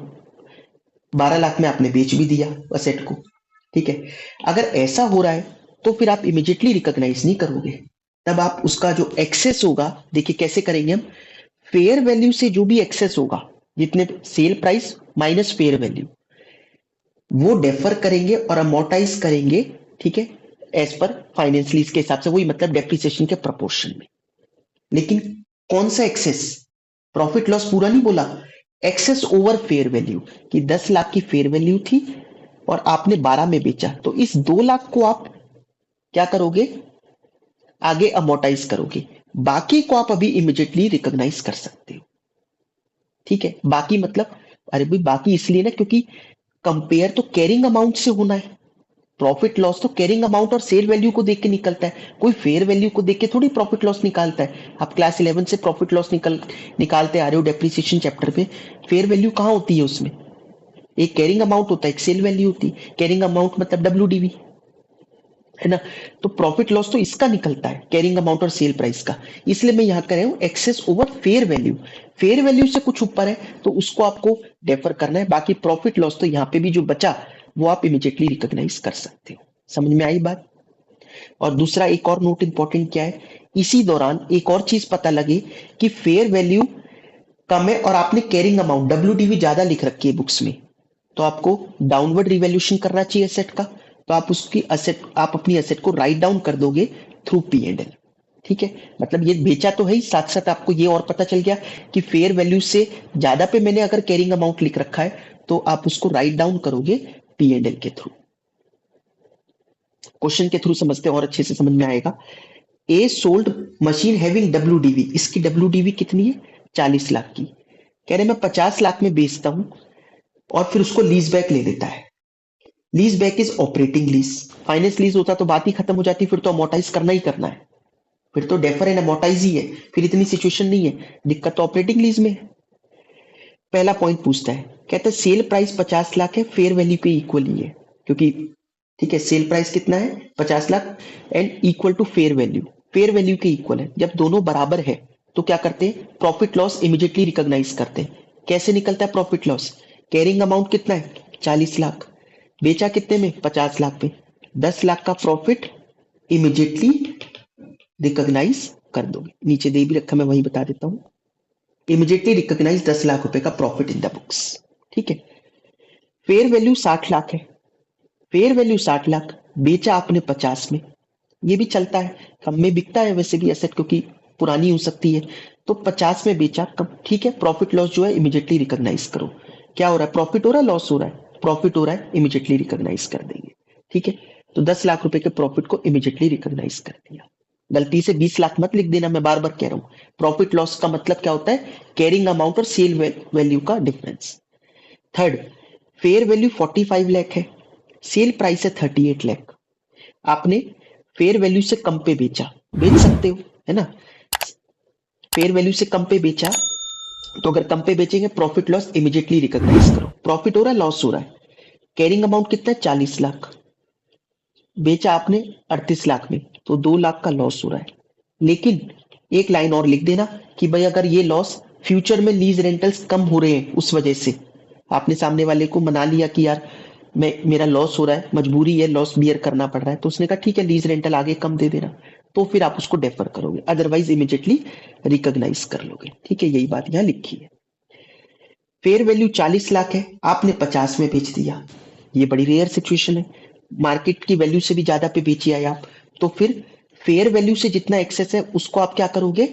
12 लाख में आपने बेच भी दिया असेट को। ठीक है, अगर ऐसा हो रहा है तो फिर आप इमीडिएटली रिकॉग्नाइज नहीं करोगे, तब आप उसका जो एक्सेस होगा, देखिए कैसे करेंगे हम, फेयर वैल्यू से जो भी एक्सेस होगा, जितने sale price minus fair value, वो डेफर करेंगे और अमोर्टाइज करेंगे, ठीक है, एज पर फाइनेंस लीज के हिसाब से, वही मतलब डेप्रिसिएशन के प्रोपोर्शन में। लेकिन कौन सा एक्सेस, प्रॉफिट लॉस पूरा नहीं बोला, एक्सेस ओवर फेयर वैल्यू, कि 10 लाख की फेयर वैल्यू थी और आपने 12 में बेचा, तो इस 2 लाख को आप क्या करोगे, आगे अमोर्टाइज करोगे, बाकी को आप अभी इमीडिएटली रिकॉग्नाइज कर सकते हो। ठीक है, बाकी मतलब, अरे भाई बाकी इसलिए ना क्योंकि कंपेयर तो कैरिंग अमाउंट से होना है, प्रॉफिट लॉस तो कैरिंग अमाउंट और सेल वैल्यू को देख के निकलता है, कोई फेयर वैल्यू को देख के थोड़ी प्रॉफिट लॉस निकालता है। आप क्लास 11 से प्रॉफिट लॉस निकालते आ रहे हो डेप्रिसिएशन चैप्टर पे, फेयर वैल्यू कहाँ होती है उसमें, एक कैरिंग अमाउंट होता है, एक सेल वैल्यू होती है। कैरिंग अमाउंट मतलब डब्ल्यूडीवी, है ना। तो प्रॉफिट लॉस तो इसका निकलता है, कैरिंग अमाउंट और सेल प्राइस का। इसलिए मैं यहां कर रहा हूं excess over fair value. Fair value से कुछ ऊपर है तो उसको आपको डेफर करना है। बाकी प्रॉफिट लॉस तो यहाँ पे भी जो बचा वो आप इमीडिएटली रिकॉग्नाइज कर सकते हो। समझ में आई बात। और दूसरा एक और नोट इंपॉर्टेंट क्या है, इसी दौरान एक और चीज पता लगे कि फेयर वैल्यू कम है और आपने कैरिंग अमाउंट डब्ल्यूडीवी ज्यादा लिख रखी है बुक्स में, तो आपको डाउनवर्ड रिवैल्यूएशन करना चाहिए एसेट का। तो आप उसकी एसेट, आप अपनी एसेट को राइट डाउन कर दोगे थ्रू पी एंड एल। ठीक है, मतलब ये बेचा तो है ही, साथ साथ आपको ये और पता चल गया कि फेयर वैल्यू से ज्यादा पे मैंने अगर कैरिंग अमाउंट लिख रखा है तो आप उसको राइट डाउन करोगे पी एंड एल के थ्रू। क्वेश्चन के थ्रू समझते हैं और अच्छे से समझ में आएगा। ए सोल्ड मशीन हैविंग डब्ल्यूडीवी, इसकी डब्ल्यूडीवी कितनी है, 40 लाख की। कह रहे मैं 50 लाख में बेचता हूं और फिर उसको लीज बैक ले लेता है। Lease back is operating lease, finance lease होता तो बात ही खत्म हो जाती, फिर तो अमोर्टाइज करना ही करना है, फिर तो डेफर एंड अमोर्टाइज ही है, फिर इतनी सिचुएशन नहीं है। दिक्कत तो ऑपरेटिंग लीज में है। पहला पॉइंट पूछता है, कहता है सेल प्राइस 50 लाख है, फेयर वैल्यू के इक्वल ही है, क्योंकि ठीक है सेल प्राइस कितना है 50 लाख and equal to fair value, fair value के इक्वल है। जब दोनों बराबर है तो क्या करते हैं, प्रॉफिट लॉस इमीडिएटली रिकॉग्नाइज करते हैं। कैसे निकलता है प्रॉफिट लॉस, कैरिंग अमाउंट कितना है 40 लाख, बेचा कितने में 50 लाख में, 10 लाख का प्रॉफिट इमीडिएटली रिकॉग्नाइज कर दोगे। नीचे दे भी रखा, मैं वही बता देता हूं, इमीडिएटली रिकॉग्नाइज 10 लाख रुपए का प्रॉफिट इन द बुक्स। ठीक है, फेयर वैल्यू 60 लाख है, फेयर वैल्यू 60 लाख, बेचा आपने 50 में, ये भी चलता है, कम में बिकता है वैसे भी एसेट क्योंकि पुरानी हो सकती है। तो 50 में बेचा कम, ठीक है, प्रॉफिट लॉस जो है इमीडिएटली रिकॉग्नाइज करो। क्या हो रहा है, प्रॉफिट हो रहा है लॉस हो रहा है, प्रॉफिट हो रहा है, इमीडिएटली रिकॉग्नाइज कर देंगे। ठीक है, तो 10 लाख रुपए के प्रॉफिट को इमीडिएटली रिकॉग्नाइज कर दिया। गलती से 20 लाख मत लिख देना, मैं बार बार कह रहा हूं। प्रॉफिट लॉस का मतलब क्या होता है, कैरिंग अमाउंट और सेल वैल्यू का difference. Third, fair value 45 lakh है, सेल प्राइस है 38 लाख। आपने फेयर वैल्यू से कम पे बेचा, बेच सकते हो, है ना। फेयर वैल्यू से कम पे बेचा, तो अगर कम पे बेचेंगे प्रॉफिट लॉस इमीडिएटली रिकॉग्नाइज करो। प्रॉफिट हो रहा है लॉस हो रहा है, कैरिंग अमाउंट कितना है 40 लाख, बेचा आपने 38 लाख में, तो 2 लाख का लॉस हो रहा है। लेकिन एक लाइन और लिख देना कि भाई अगर ये लॉस फ्यूचर में लीज रेंटल्स कम हो रहे हैं उस वजह से, आपने सामने वाले को मना लिया कि यार मैं, मेरा लॉस हो रहा है, मजबूरी है, लॉस बियर करना पड़ रहा है, तो उसने कहा ठीक है लीज रेंटल आगे कम दे देना, तो फिर आप उसको डेफर करोगे, अदरवाइज इमीडिएटली रिकॉग्नाइज कर लोगे। ठीक है, यही बात यहां लिखी है। फेयर वैल्यू 40 लाख है, आपने 50 में बेच दिया, ये बड़ी रेयर सिचुएशन है, मार्केट की वैल्यू से भी ज्यादा पे बेची आए आप, तो फिर फेयर वैल्यू से जितना एक्सेस है उसको आप क्या करोगे,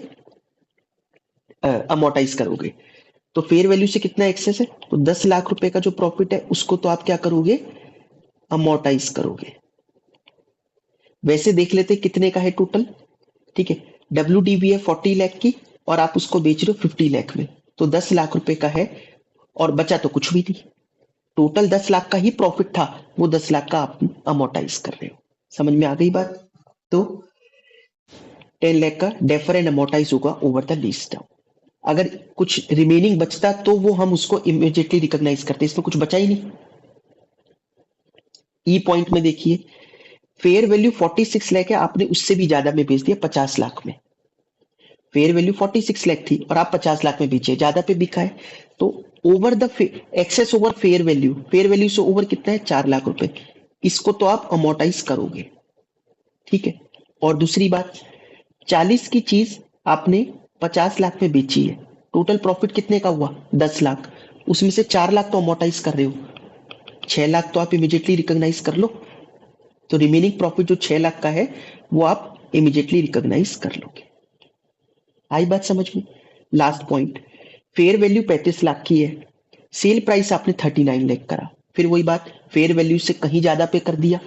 अमोर्टाइज करोगे। तो फेयर वैल्यू से कितना एक्सेस है, तो 10 लाख रुपए का जो प्रॉफिट है उसको तो आप क्या करोगे, अमोर्टाइज करोगे। वैसे देख लेते कितने का है टोटल। ठीक है, डब्ल्यू है 40 लाख की और आप उसको बेच रहे हो 50 लाख में, तो 10 लाख रुपए का है और बचा तो कुछ भी नहीं। टोटल 10 लाख का ही प्रॉफिट था, वो 10 लाख का आप अमोर्टाइज कर रहे हो। समझ में आ गई बात। तो 10 लाख का डेफर एंड अमोर्टाइज होगा ओवर द लीज टर्म। अगर कुछ रिमेनिंग बचता तो वो हम उसको इमीडिएटली रिकॉग्नाइज करते, इसमें कुछ बचा ही नहीं। ई पॉइंट में देखिए, फेयर वैल्यू 46 लाख है, आपने उससे भी ज्यादा में बेच दिया 50 लाख में। फेयर वैल्यू 46 लाख थी और आप 50 लाख में बेचे, ज्यादा पे बिका है, तो over the excess over fair value, fair value से ओवर कितना है 4 लाख रुपए, इसको तो आप अमोर्टाइज करोगे। ठीक है, और दूसरी बात, 40 की चीज आपने 50 लाख में बेची है, टोटल प्रॉफिट कितने का हुआ 10 लाख, उसमें से 4 लाख तो अमोर्टाइज कर रहे हो, 6 लाख तो आप इमीडिएटली रिकॉग्नाइज कर लो, तो रिमेनिंग प्रॉफिट जो 6 लाख का है वो आप इमीडिएटली रिकॉग्नाइज कर लोगे। आई बात समझ में। Last point, fair value 35 lakh की है, सेल प्राइस आपने 39 लाख करा, फिर वही बात, फेयर वैल्यू से कहीं ज्यादा पे कर दिया,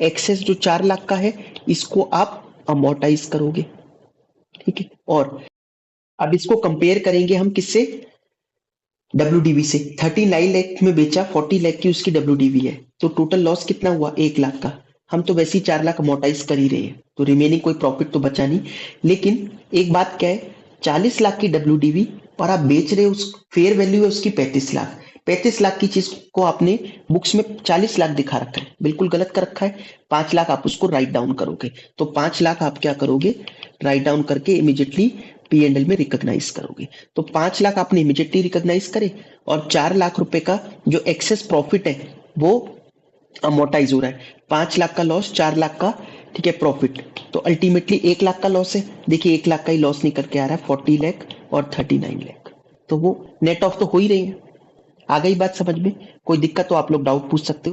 एक्सेस जो 4 लाख का है इसको आप अमोर्टाइज करोगे। ठीक है, और अब इसको कंपेयर करेंगे हम किससे, डब्ल्यूडीवी से। 39 लाख में बेचा, 40 लाख की उसकी डब्ल्यूडीवी है, तो टोटल लॉस कितना हुआ 1 लाख का। हम तो वैसे ही 4 लाख अमोर्टाइज कर ही रहे हैं, तो रिमेनिंग कोई प्रॉफिट तो बचा नहीं। लेकिन एक बात क्या है, 40 लाख की डब्ल्यूडीवी और आप बेच रहे हो, उस फेयर वैल्यू है उसकी 35 लाख, 35 लाख की चीज को आपने बुक्स में 40 लाख दिखा रखा है, बिल्कुल गलत कर रखा है। 5 लाख आप उसको राइट डाउन करोगे, तो 5 लाख आप क्या करोगे, राइट डाउन करके इमीडिएटली P&L में रिकॉग्नाइज करोगे। तो 5 लाख आपने इमीडिएटली रिकॉग्नाइज करे, और 4 लाख रुपए का जो एक्सेस प्रॉफिट है वो अमोर्टाइज हो रहा है। 5 लाख का लॉस, 4 लाख का ठीक है प्रॉफिट, तो अल्टीमेटली 1 लाख का लॉस है। देखिए 1 लाख का ही लॉस निकल के आ रहा है, 40 लाख और 39 लाख, तो वो नेट ऑफ तो हो ही रही है। आ गई बात समझ में? कोई दिक्कत तो आप लोग डाउट पूछ सकते हो।